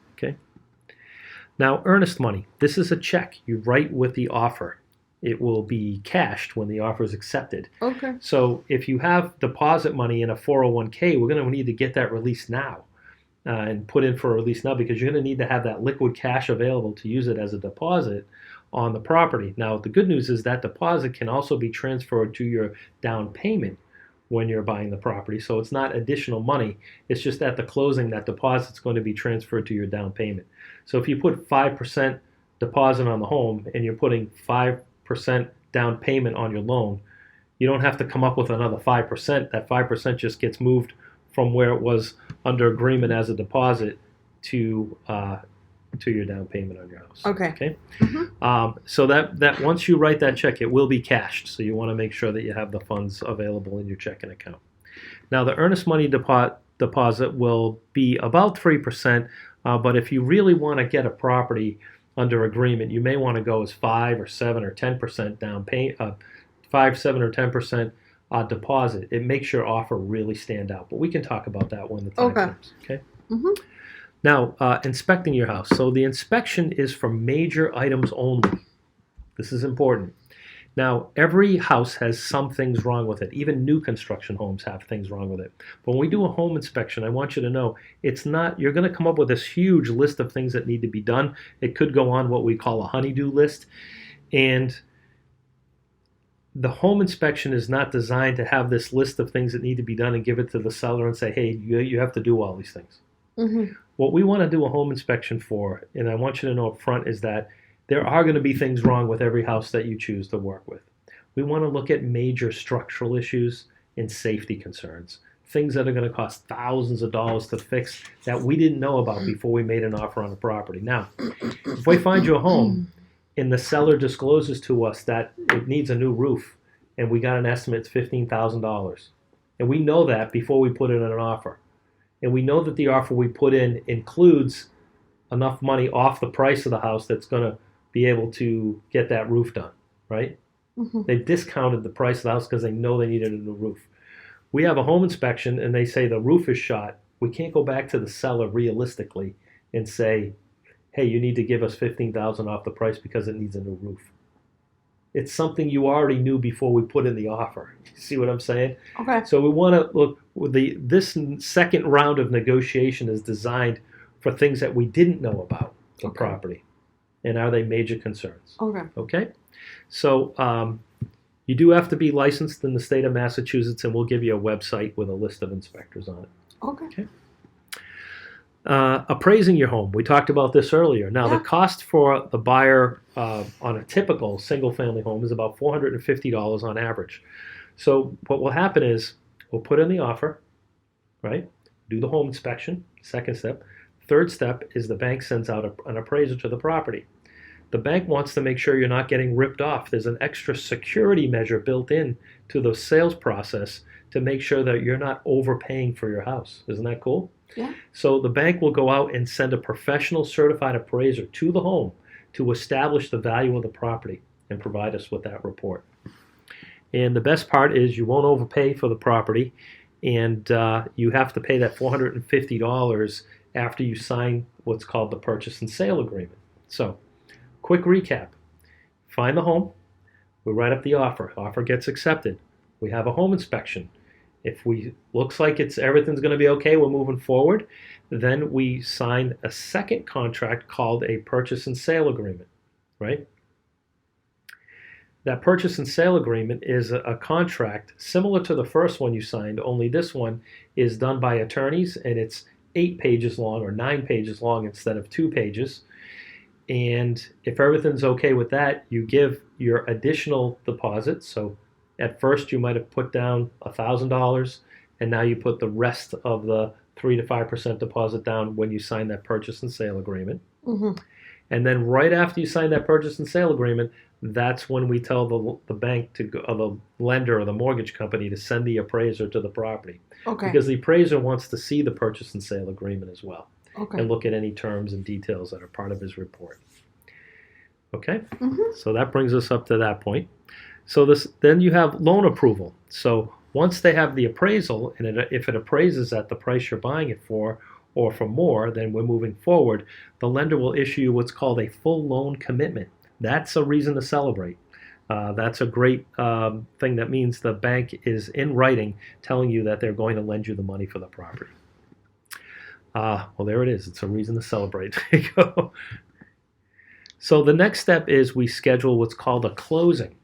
Now, earnest money. This is a check you write with the offer. It will be cashed when the offer is accepted. Okay. So if you have deposit money in a 401k, we're going to need to get that released now and put in for a release now because you're going to need to have that liquid cash available to use it as a deposit on the property. Now, the good news is that deposit can also be transferred to your down payment when you're buying the property. So it's not additional money. It's just at the closing that deposit's going to be transferred to your down payment. So if you put 5% deposit on the home and you're putting 5% down payment on your loan, you don't have to come up with another 5%. That 5% just gets moved from where it was under agreement as a deposit to your down payment on your house. Okay. Mm-hmm. So that once you write that check, it will be cashed. So you want to make sure that you have the funds available in your checking account. Now the earnest money deposit will be about 3%, but if you really want to get a property under agreement, you may want to go as 5 or 7 or 10% down pay, 5, 7 or 10% deposit. It makes your offer really stand out. But we can talk about that when the time comes. Okay. Mm-hmm. Now, inspecting your house. So the inspection is for major items only. This is important. Now, every house has some things wrong with it. Even new construction homes have things wrong with it. But when we do a home inspection, I want you to know it's not, you're going to come up with this huge list of things that need to be done. It could go on what we call a honey-do list. And the home inspection is not designed to have this list of things that need to be done and give it to the seller and say, hey, you have to do all these things. Mm-hmm. What we want to do a home inspection for, and I want you to know up front, is that there are going to be things wrong with every house that you choose to work with. We want to look at major structural issues and safety concerns, things that are going to cost thousands of dollars to fix that we didn't know about before we made an offer on a property. Now, if we find you a home and the seller discloses to us that it needs a new roof and we got an estimate it's $15,000, and we know that before we put in an offer, and we know that the offer we put in includes enough money off the price of the house that's going to be able to get that roof done, right? Mm-hmm. They've discounted the price of the house because they know they needed a new roof. We have a home inspection and they say the roof is shot. We can't go back to the seller realistically and say, hey, you need to give us $15,000 off the price because it needs a new roof. It's something you already knew before we put in the offer. You see what I'm saying? Okay. So we want to look, this second round of negotiation is designed for things that we didn't know about the property. And are they major concerns? Okay? So you do have to be licensed in the state of Massachusetts, and we'll give you a website with a list of inspectors on it. Okay. Appraising your home. We talked about this earlier. Now, the cost for the buyer on a typical single-family home is about $450 on average. So what will happen is we'll put in the offer, right? Do the home inspection, second step. Third step is the bank sends out an appraiser to the property. The bank wants to make sure you're not getting ripped off. There's an extra security measure built in to the sales process to make sure that you're not overpaying for your house. Isn't that cool? Yeah. So the bank will go out and send a professional certified appraiser to the home to establish the value of the property and provide us with that report. And the best part is you won't overpay for the property, and you have to pay that $450 after you sign what's called the purchase and sale agreement. So, quick recap. Find the home. We write up the offer. Offer gets accepted. We have a home inspection. If we looks like everything's going to be okay, we're moving forward, then we sign a second contract called a purchase and sale agreement, right? That purchase and sale agreement is a contract similar to the first one you signed, only this one is done by attorneys, and it's 8 pages long or 9 pages long instead of 2 pages. And if everything's okay with that, you give your additional deposit. So at first you might have put down $1,000, and now you put the rest of the 3 to 5% deposit down when you sign that purchase and sale agreement. Mm-hmm. And then right after you sign that purchase and sale agreement, that's when we tell the bank to go, or the lender or the mortgage company to send the appraiser to the property. Okay. Because the appraiser wants to see the purchase and sale agreement as well. Okay. And look at any terms and details that are part of his report. Okay? Mm-hmm. So that brings us up to that point. So then you have loan approval. So once they have the appraisal, and if it appraises at the price you're buying it for, or for more, then we're moving forward. The lender will issue you what's called a full loan commitment. That's a reason to celebrate. That's a great thing. That means the bank is in writing telling you that they're going to lend you the money for the property. Well, there it is. It's a reason to celebrate. There you go. So the next step is we schedule what's called a closing.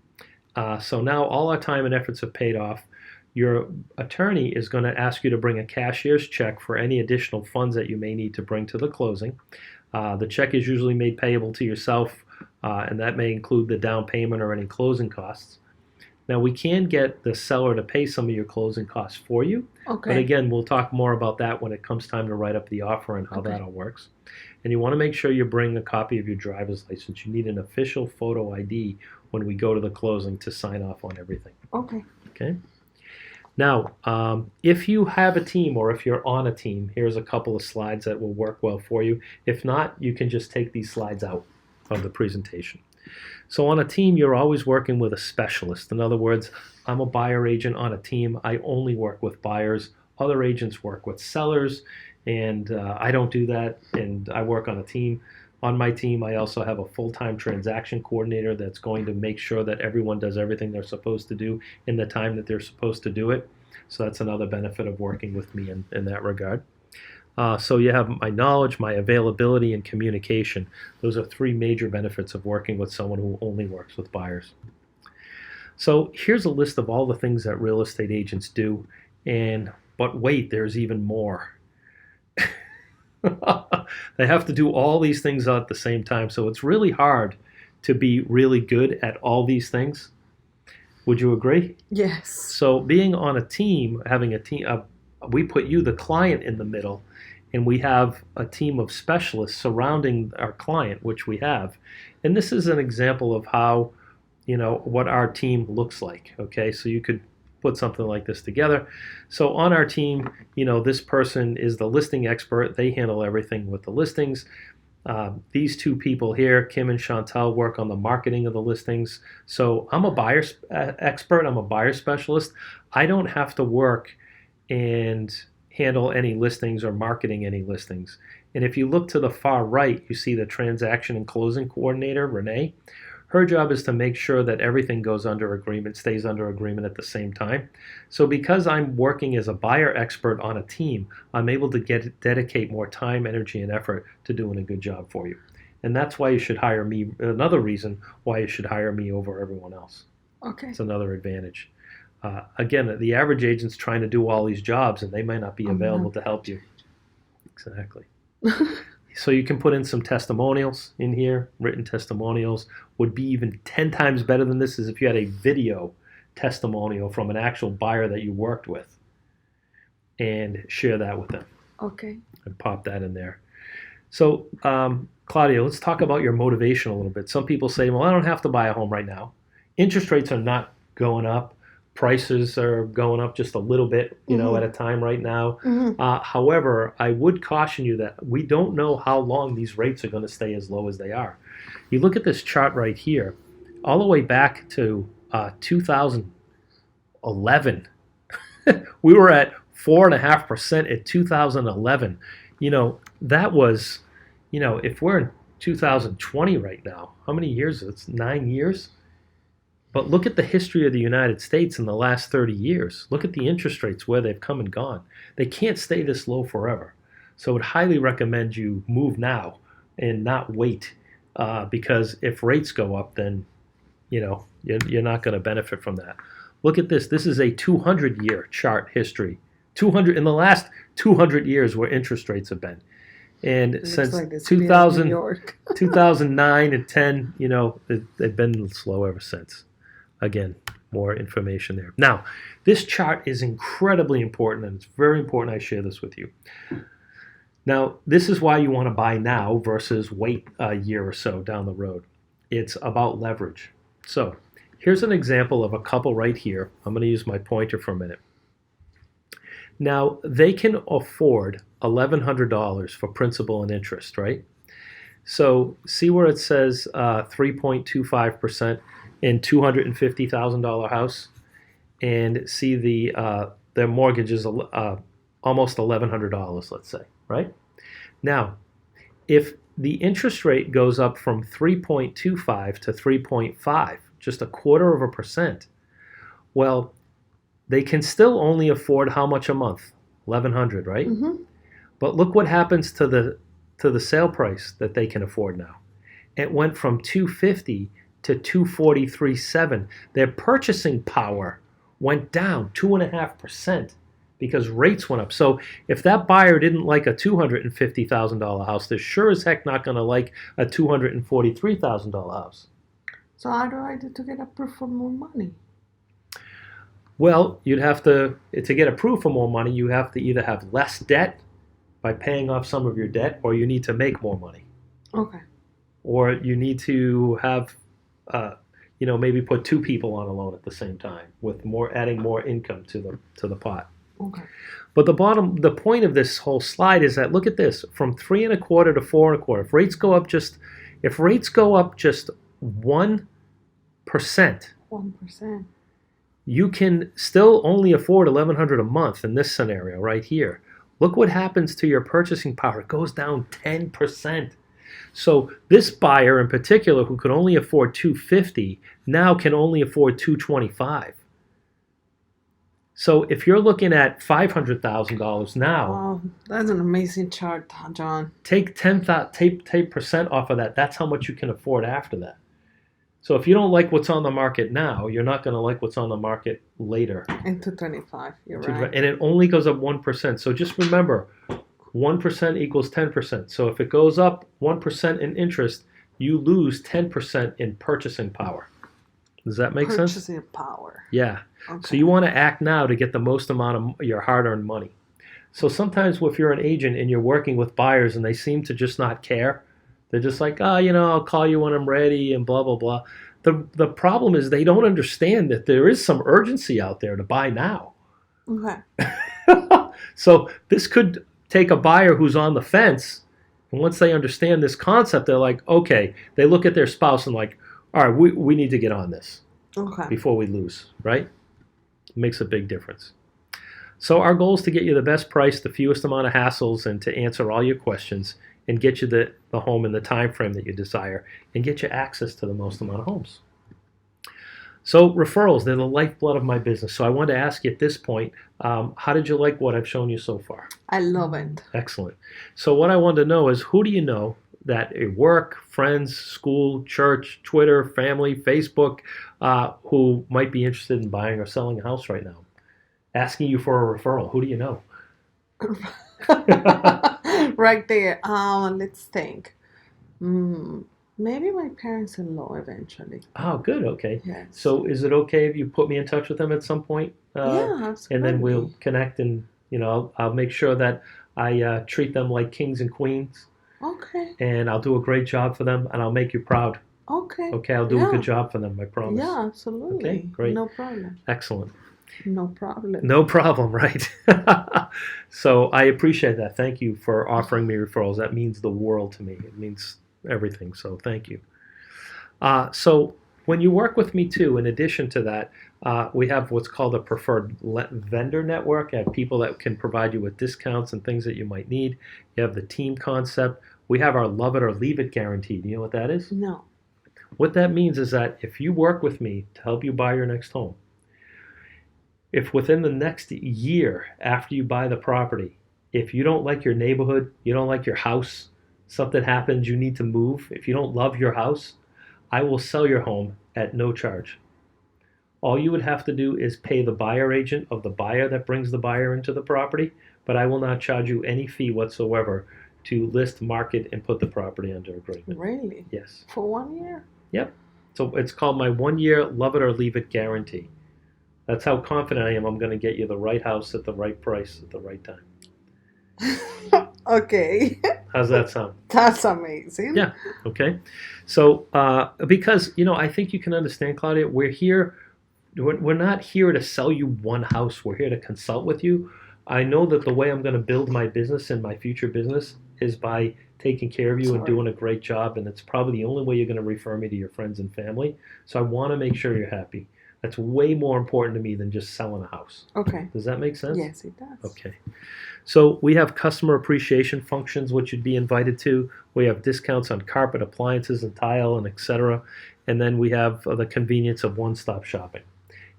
So now all our time and efforts have paid off. Your attorney is going to ask you to bring a cashier's check for any additional funds that you may need to bring to the closing. The check is usually made payable to yourself, and that may include the down payment or any closing costs. Now, we can get the seller to pay some of your closing costs for you. Okay. But again, we'll talk more about that when it comes time to write up the offer and how that all works. And you want to make sure you bring a copy of your driver's license. You need an official photo ID when we go to the closing to sign off on everything. Okay. Okay. Now, if you have a team or if you're on a team, here's a couple of slides that will work well for you. If not, you can just take these slides out of the presentation. So on a team, you're always working with a specialist. In other words, I'm a buyer agent on a team. I only work with buyers. Other agents work with sellers, and I don't do that, and I work on a team. On my team, I also have a full-time transaction coordinator that's going to make sure that everyone does everything they're supposed to do in the time that they're supposed to do it. So that's another benefit of working with me in that regard. So you have my knowledge, my availability, and communication. Those are 3 major benefits of working with someone who only works with buyers. So here's a list of all the things that real estate agents do, but wait, there's even more. They have to do all these things at the same time, so it's really hard to be really good at all these things. Would you agree? Yes. So being on a team, having a team, we put you, the client, in the middle, and we have a team of specialists surrounding our client, which we have. And this is an example of how, what our team looks like. Okay, so you could put something like this together. So on our team, this person is the listing expert. They handle everything with the listings. These 2 people here, Kim and Chantel, work on the marketing of the listings. So I'm a buyer expert. I'm a buyer specialist. I don't have to work and handle any listings or marketing any listings. And if you look to the far right, you see the transaction and closing coordinator, Renee. Her job is to make sure that everything goes under agreement, stays under agreement at the same time. So because I'm working as a buyer expert on a team, I'm able to dedicate more time, energy, and effort to doing a good job for you. And that's why you should hire me. Another reason why you should hire me over everyone else. Okay. It's another advantage. Again, the average agent's trying to do all these jobs, and they might not be available to help you. Exactly. So you can put in some testimonials in here. Written testimonials would be even 10 times better than this, is if you had a video testimonial from an actual buyer that you worked with, and share that with them. Okay. And pop that in there. So, Claudia, let's talk about your motivation a little bit. Some people say, well, I don't have to buy a home right now. Interest rates are not going up. Prices are going up just a little bit, at a time right now. However, I would caution you that we don't know how long these rates are going to stay as low as they are. You look at this chart right here, all the way back to 2011. We were at 4.5% at 2011. That was, if we're in 2020 right now, how many years? It's 9 years. But look at the history of the United States in the last 30 years. Look at the interest rates, where they've come and gone. They can't stay this low forever. So I would highly recommend you move now and not wait, because if rates go up, then you're not going to benefit from that. Look at this. This is a 200-year chart history. 200 in the last 200 years where interest rates have been. And since like 2009 and 10, they've been slow ever since. Again, more information there. Now, this chart is incredibly important, and it's very important I share this with you. Now, this is why you want to buy now versus wait a year or so down the road. It's about leverage. So here's an example of a couple right here. I'm going to use my pointer for a minute. Now, they can afford $1,100 for principal and interest, right? So see where it says 3.25% in $250,000 house, and see their mortgage is almost $1,100, let's say, right? Now, if the interest rate goes up from 3.25 to 3.5, just 1/4%, well, they can still only afford how much a month? $1,100, right? Mm-hmm. But look what happens to the sale price that they can afford now. It went from $250 to $243.7. Their purchasing power went down 2.5% because rates went up. So if that buyer didn't like a $250,000 house, they're sure as heck not going to like a $243,000 house. So how do I do to get approved for more money? Well, you'd have to get approved for more money, you have to either have less debt by paying off some of your debt, or you need to make more money. Okay. Or you need to have, maybe put 2 people on a loan at the same time, with adding more income to the pot. Okay. But the point of this whole slide is that, look at this, from 3.25 to 4.25. If rates go up just 1%, 1%. you can still only afford $1,100 a month in this scenario right here. Look what happens to your purchasing power. It goes down 10%. So this buyer in particular, who could only afford $250, now can only afford $225. So if you're looking at $500,000 now, oh, that's an amazing chart, John. Take 10% off of that. That's how much you can afford after that. So if you don't like what's on the market now, you're not going to like what's on the market later. And 225, you're right. And it only goes up 1%. So just remember, 1% equals 10%. So if it goes up 1% in interest, you lose 10% in purchasing power. Does that make sense? Purchasing power. Yeah. Okay. So you want to act now to get the most amount of your hard-earned money. So sometimes if you're an agent and you're working with buyers and they seem to just not care, they're just like, I'll call you when I'm ready and blah, blah, blah. The problem is they don't understand that there is some urgency out there to buy now. Okay. So this could take a buyer who's on the fence, and once they understand this concept, they're like, okay, they look at their spouse and like, all right, we need to get on this before we lose, right? It makes a big difference. So our goal is to get you the best price, the fewest amount of hassles, and to answer all your questions and get you the home in the time frame that you desire and get you access to the most amount of homes. So referrals, they're the lifeblood of my business. So I wanted to ask you at this point, how did you like what I've shown you so far? I love it. Excellent. So what I wanted to know is, who do you know that at work, friends, school, church, Twitter, family, Facebook, who might be interested in buying or selling a house right now? Asking you for a referral. Who do you know? Right there. Let's think. Maybe my parents-in-law eventually. Oh, good. Okay. Yes. So is it okay if you put me in touch with them at some point? Yeah, absolutely. And then we'll connect, and I'll make sure that I treat them like kings and queens. Okay. And I'll do a great job for them, and I'll make you proud. Okay. Okay, I'll do a good job for them, I promise. Yeah, absolutely. Okay, great. No problem. Excellent. No problem. No problem, right? So I appreciate that. Thank you for offering me referrals. That means the world to me. It means everything, so thank you. So when you work with me too, in addition to that, we have what's called a preferred vendor network. I have people that can provide you with discounts and things that you might need. You have the team concept. We have our love it or leave it guarantee. Do you know what that is? No. What that means is that if you work with me to help you buy your next home, if within the next year after you buy the property, if you don't like your neighborhood, you don't like your house, something happens, you need to move, if you don't love your house, I will sell your home at no charge. All you would have to do is pay the buyer agent of the buyer that brings the buyer into the property, but I will not charge you any fee whatsoever to list, market, and put the property under agreement. Really? Yes. For 1 year? Yep. So it's called my 1 year love it or leave it guarantee. That's how confident I am I'm going to get you the right house at the right price at the right time. Okay. How's that sound? That's amazing. Yeah. Okay. So because, I think you can understand, Claudia, we're not here to sell you one house. We're here to consult with you. I know that the way I'm going to build my business and my future business is by taking care of you and doing a great job, and it's probably the only way you're going to refer me to your friends and family. So I want to make sure you're happy. That's way more important to me than just selling a house. Okay. Does that make sense? Yes, it does. Okay. So we have customer appreciation functions, which you'd be invited to. We have discounts on carpet, appliances, and tile, and etc. And then we have the convenience of one-stop shopping.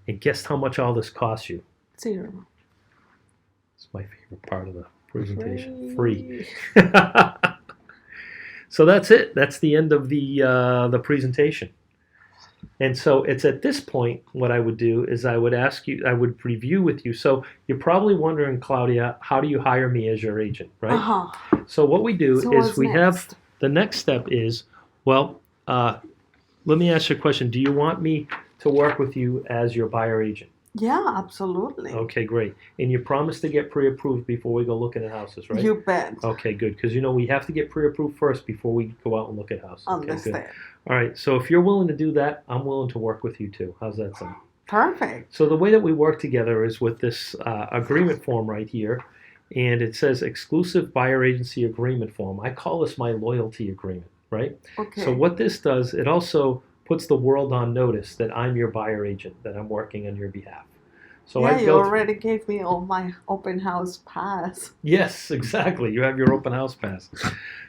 And guess how much all this costs you? $0. It's my favorite part of the presentation. Free. So that's it. That's the end of the presentation. And so it's at this point, what I would do is I would ask you, I would review with you. So you're probably wondering, Claudia, how do you hire me as your agent, right? Uh-huh. So what we do is we have, next? the next step is, well, let me ask you a question. Do you want me to work with you as your buyer agent? Yeah, absolutely. Okay, great. And you promise to get pre-approved before we go looking at houses, right? You bet. Okay, good. Because, we have to get pre-approved first before we go out and look at houses. Understand. Okay, all right. So if you're willing to do that, I'm willing to work with you too. How's that sound? Perfect. So the way that we work together is with this agreement form right here. And it says exclusive buyer agency agreement form. I call this my loyalty agreement, right? Okay. So what this does, it also puts the world on notice that I'm your buyer agent, that I'm working on your behalf. So yeah, you already gave me all my open house pass. Yes, exactly. You have your open house pass.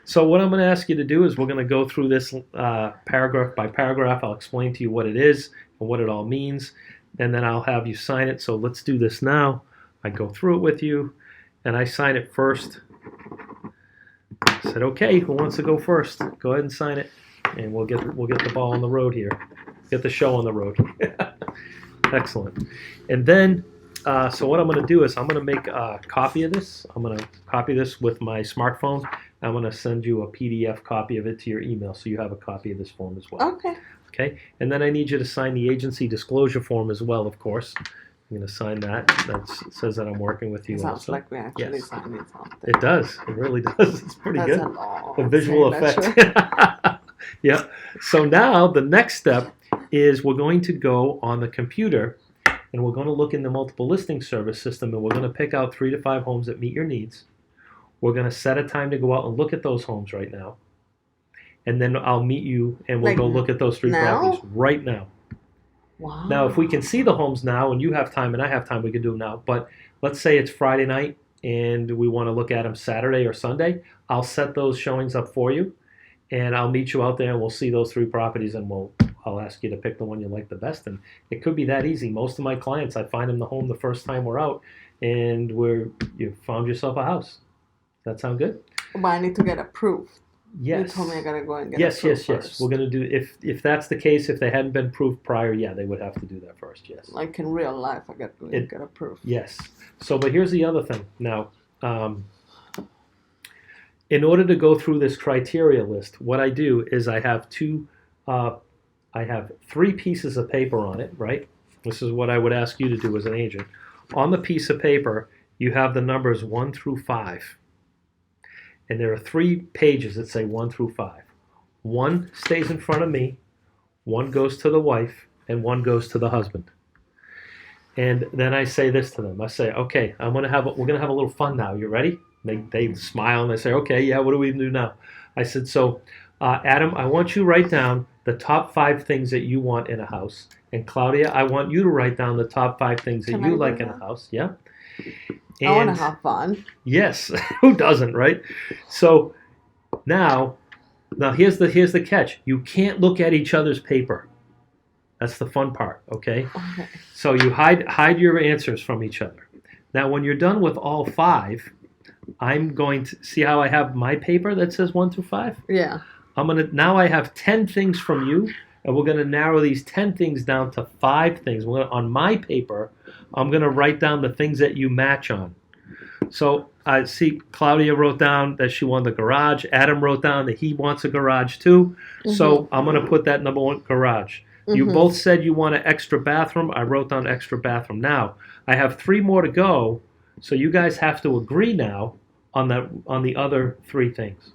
So what I'm going to ask you to do is we're going to go through this paragraph by paragraph. I'll explain to you what it is and what it all means, and then I'll have you sign it. So let's do this now. I go through it with you, and I sign it first. I said, okay, who wants to go first? Go ahead and sign it, and we'll get the ball on the road here. Get the show on the road. Excellent. And then, so what I'm going to do is I'm going to make a copy of this. I'm going to copy this with my smartphone. I'm going to send you a PDF copy of it to your email so you have a copy of this form as well. Okay. Okay. And then I need you to sign the agency disclosure form as well, of course. I'm going to sign that. That says that I'm working with you. It sounds also. like we actually signed it something. It does. It really does. It's pretty That's good. A visual effect. Yeah. So now the next step is we're going to go on the computer and we're going to look in the multiple listing service system and we're going to pick out 3 to 5 homes that meet your needs. We're going to set a time to go out and look at those homes right now. And then I'll meet you and we'll go look at those 3 properties right now. Wow. Now, if we can see the homes now and you have time and I have time, we can do them now. But let's say it's Friday night and we want to look at them Saturday or Sunday. I'll set those showings up for you and I'll meet you out there and we'll see those 3 properties and I'll ask you to pick the one you like the best. And it could be that easy. Most of my clients, I find them the home the first time we're out and you found yourself a house. Does that sound good? But I need to get approved. Yes. You told me I gotta go and get approved first. We're gonna do if that's the case. If they hadn't been approved prior, yeah, they would have to do that first. Yes. Like in real life, I got to get approved. Yes. So, but here's the other thing. Now, in order to go through this criteria list, what I do is I have 3 pieces of paper on it. Right. This is what I would ask you to do as an agent. On the piece of paper, you have the numbers 1 through 5. And there are 3 pages that say 1 through 5. 1 stays in front of me, 1 goes to the wife, and 1 goes to the husband. And then I say this to them. I say, okay, we're gonna have a little fun now. You ready? They smile and they say, okay, yeah. What do we do now? I said, so Adam, I want you to write down the top 5 things that you want in a house, and Claudia, I want you to write down the top 5 things that you like in a house. Yeah. I want to have fun. Yes, who doesn't, right? So now Now here's the catch. You can't look at each other's paper. That's the fun part, okay? So you hide your answers from each other. Now when you're done with all 5, I'm going to see how I have my paper that says 1 through 5? Yeah. Now I have 10 things from you, and we're going to narrow these 10 things down to 5 things. On my paper, I'm going to write down the things that you match on. So I see Claudia wrote down that she won the garage. Adam wrote down that he wants a garage too. So I'm going to put that number 1, garage. You both said you want an extra bathroom. I wrote down extra bathroom. Now, I have 3 more to go, so you guys have to agree now on the other 3 things.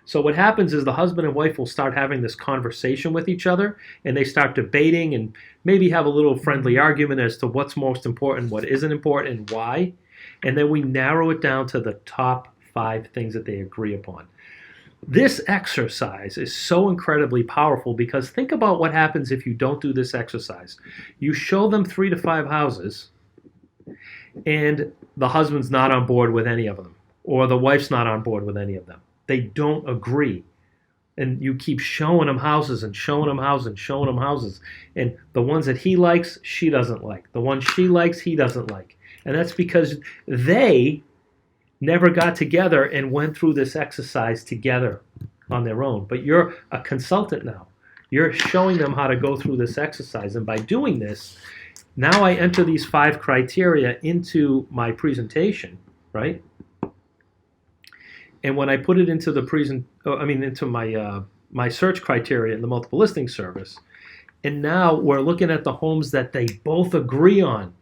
So what happens is the husband and wife will start having this conversation with each other, and they start debating and maybe have a little friendly argument as to what's most important, what isn't important, and why. And then we narrow it down to the top 5 things that they agree upon. This exercise is so incredibly powerful because think about what happens if you don't do this exercise. You show them 3 to 5 houses, and the husband's not on board with any of them, or the wife's not on board with any of them. They don't agree. And you keep showing them houses and showing them houses and showing them houses. And the ones that he likes, she doesn't like. The ones she likes, he doesn't like. And that's because they never got together and went through this exercise together on their own. But you're a consultant now. You're showing them how to go through this exercise. And by doing this, now I enter these 5 criteria into my presentation, right? And when I put it into into my search criteria in the multiple listing service, and now we're looking at the homes that they both agree on.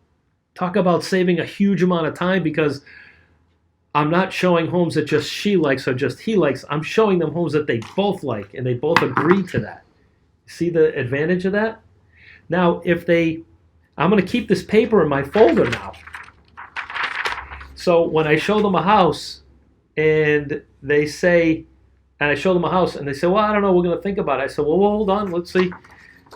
Talk about saving a huge amount of time, because I'm not showing homes that just she likes or just he likes. I'm showing them homes that they both like and they both agree to that. See the advantage of that? Now, I'm going to keep this paper in my folder now. So when I show them a house and they say, and I show them a house and they say, well, I don't know, we're going to think about it. I said, well, hold on, let's see.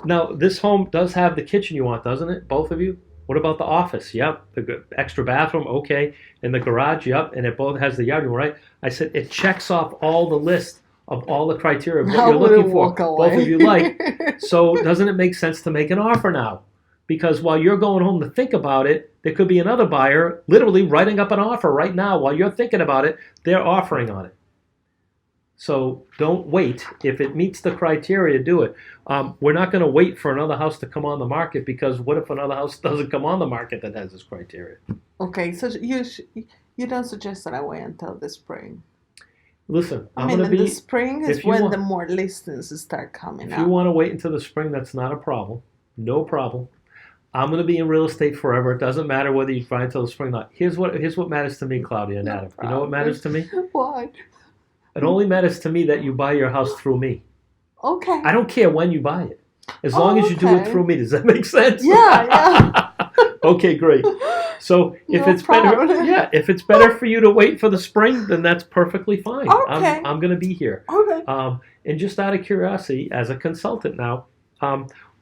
Now, this home does have the kitchen you want, doesn't it? Both of you? What about the office? Yep. The extra bathroom? Okay. And the garage? Yep. And it both has the yard room, right? I said, it checks off all the list of all the criteria of what you're looking for. Both of you like. So doesn't it make sense to make an offer now? Because while you're going home to think about it, there could be another buyer literally writing up an offer right now. While you're thinking about it, they're offering on it. So don't wait. If it meets the criteria, do it. We're not going to wait for another house to come on the market, because what if another house doesn't come on the market that has this criteria? Okay, so you don't suggest that I wait until the spring? Listen, the spring is when the more listings start coming out. If you want to wait until the spring, that's not a problem. No problem. I'm going to be in real estate forever. It doesn't matter whether you try until the spring or not. Here's what matters to me, Claudia and Adam. You know what matters to me? What? It only matters to me that you buy your house through me. Okay. I don't care when you buy it. As long as you do it through me. Does that make sense? Yeah. Okay, great. So if it's better for you to wait for the spring, then that's perfectly fine. Okay. I'm going to be here. Okay. And just out of curiosity, as a consultant now,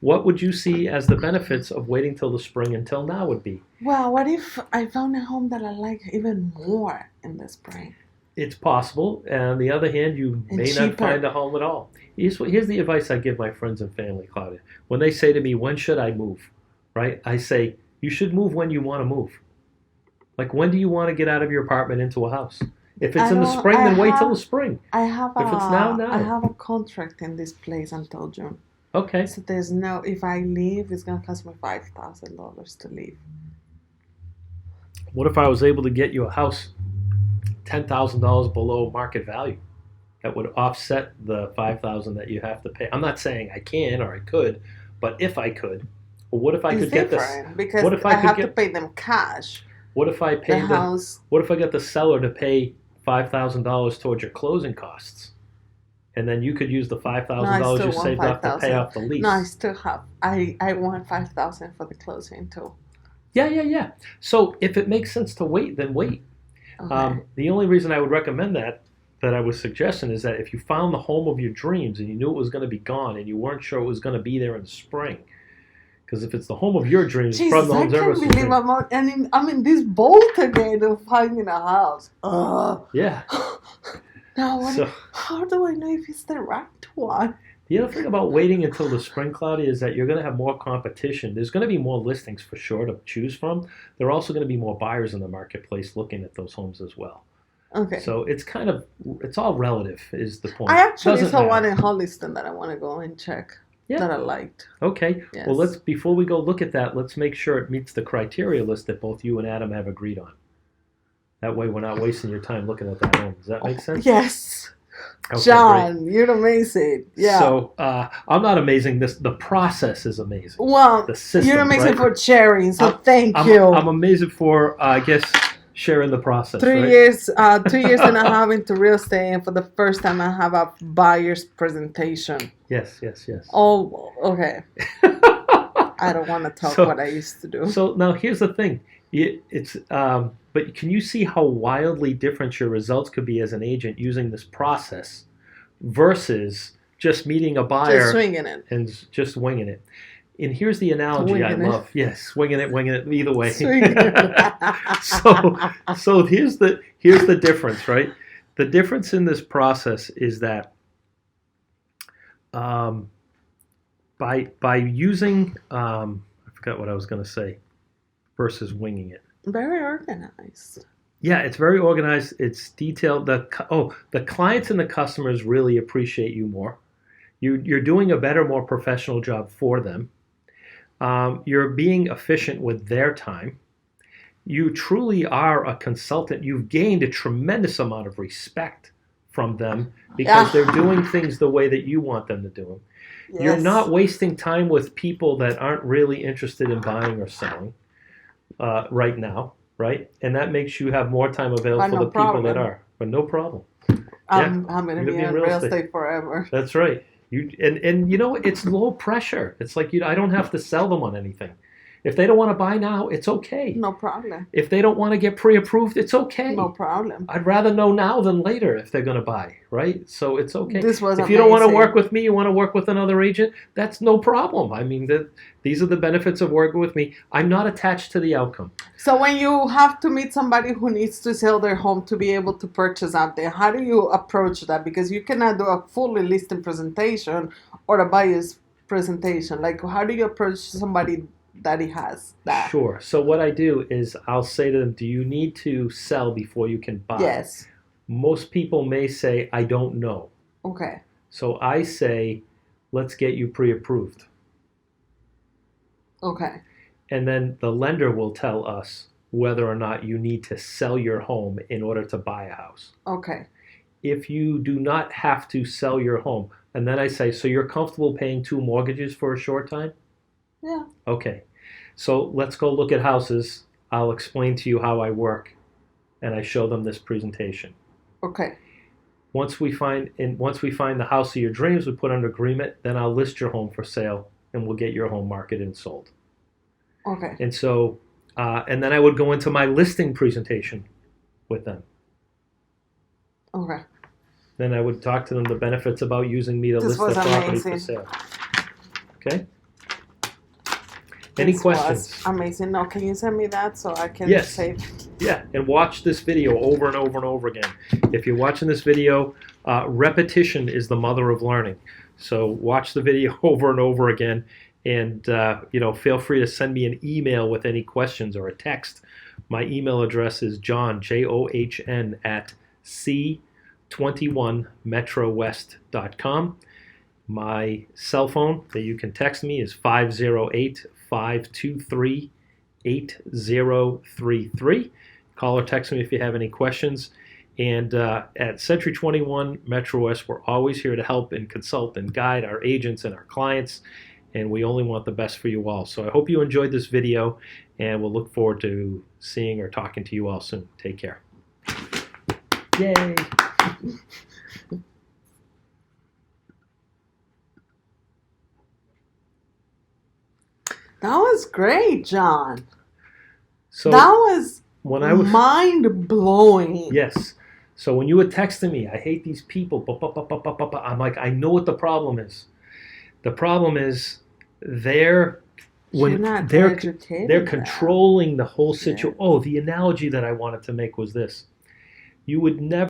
what would you see as the benefits of waiting till the spring until now would be? Well, what if I found a home that I like even more in the spring? It's possible. And on the other hand, you may not find a home at all. Here's the advice I give my friends and family, Claudia. When they say to me, when should I move? Right? I say, you should move when you want to move. Like, when do you want to get out of your apartment into a house? If it's in the spring, then wait till the spring. If it's now. I have a contract in this place until June. Okay. So there's if I leave, it's going to cost me $5,000 to leave. What if I was able to get you a house $10,000 below market value? That would offset the $5,000 that you have to pay. I'm not saying I can or I could, but if I could, well, what if I could get this? Because what if I have to pay them cash? What if I paid the house? What if I got the seller to pay $5,000 towards your closing costs? And then you could use the $5,000 you saved up to pay off the lease. No, I still have. I want $5,000 for the closing too. Yeah. So if it makes sense to wait, then wait. Okay. The only reason I would recommend that I was suggesting is that if you found the home of your dreams and you knew it was going to be gone and you weren't sure it was going to be there in the spring. Because if it's the home of your dreams, it's probably the home's ever I can't believe I'm in this boat again of finding a house. Yeah. Now, how do I know if it's the right one? The other thing about waiting until the spring, Claudia, is that you're going to have more competition. There's going to be more listings for sure to choose from. There are also going to be more buyers in the marketplace looking at those homes as well. Okay. So it's all relative is the point. I actually saw one in Holliston that I want to go and check. Yeah. That I liked. Okay. Yes. Well, before we go look at that, let's make sure it meets the criteria list that both you and Adam have agreed on. That way we're not wasting your time looking at that home. Does that make sense? Yes. Okay, John, great. You're amazing. Yeah. So I'm not amazing. The process is amazing. Well, the system, you're amazing right? for sharing. So thank you. I'm amazing for I guess sharing the process. 3 years, 2 years and a half into real estate, and for the first time I have a buyer's presentation. Yes. Oh, okay. I don't want to talk what I used to do. So now here's the thing. But can you see how wildly different your results could be as an agent using this process versus just meeting a buyer just swinging it and just winging it? And here's the analogy I love. Yes, swinging it, either way. So here's the difference, right? The difference in this process is that by using I forgot what I was going to say versus winging it. Very organized. Yeah, it's very organized. It's detailed. The clients and the customers really appreciate you more. You're doing a better, more professional job for them. You're being efficient with their time. You truly are a consultant. You've gained a tremendous amount of respect from them because they're doing things the way that you want them to do them. Yes. You're not wasting time with people that aren't really interested in buying or selling. Right now, right? And that makes you have more time available for the people that are. But no problem. I'm going to be in real estate forever. That's right. And you know, it's low pressure. It's like I don't have to sell them on anything. If they don't want to buy now, it's okay. No problem. If they don't want to get pre-approved, it's okay. No problem. I'd rather know now than later if they're going to buy, right? So it's okay. This was if you don't want to work with me, you want to work with another agent, that's no problem. I mean, these are the benefits of working with me. I'm not attached to the outcome. So when you have to meet somebody who needs to sell their home to be able to purchase out there, how do you approach that? Because you cannot do a fully listing presentation or a buyer's presentation. Like, how do you approach somebody that he has that? Sure. So what I do is I'll say to them, do you need to sell before you can buy? Yes. Most people may say, I don't know. Okay. So I say, let's get you pre-approved. Okay. And then the lender will tell us whether or not you need to sell your home in order to buy a house. Okay. If you do not have to sell your home, and then I say, so you're comfortable paying 2 mortgages for a short time? Yeah. Okay. So let's go look at houses. I'll explain to you how I work, and I show them this presentation. Okay. Once we find the house of your dreams, we put under agreement, then I'll list your home for sale, and we'll get your home marketed and sold. Okay. And so, and then I would go into my listing presentation with them. Okay. Then I would talk to them the benefits about using me to list the property for sale. Okay. Any questions? Amazing. No, can you send me that so I can save it? Yeah, and watch this video over and over and over again. If you're watching this video, repetition is the mother of learning. So watch the video over and over again, and feel free to send me an email with any questions or a text. My email address is John, JOHN, at c21metrowest.com. My cell phone that you can text me is 508-523-8033. Call or text me if you have any questions. And at Century 21 Metro West, we're always here to help and consult and guide our agents and our clients. And we only want the best for you all. So I hope you enjoyed this video, and we'll look forward to seeing or talking to you all soon. Take care. Yay! That was great, John. So that was mind-blowing. Yes. So when you were texting me, I hate these people, I'm like, I know what the problem is. The problem is they're controlling the whole situation. Yeah. Oh, the analogy that I wanted to make was this. You would never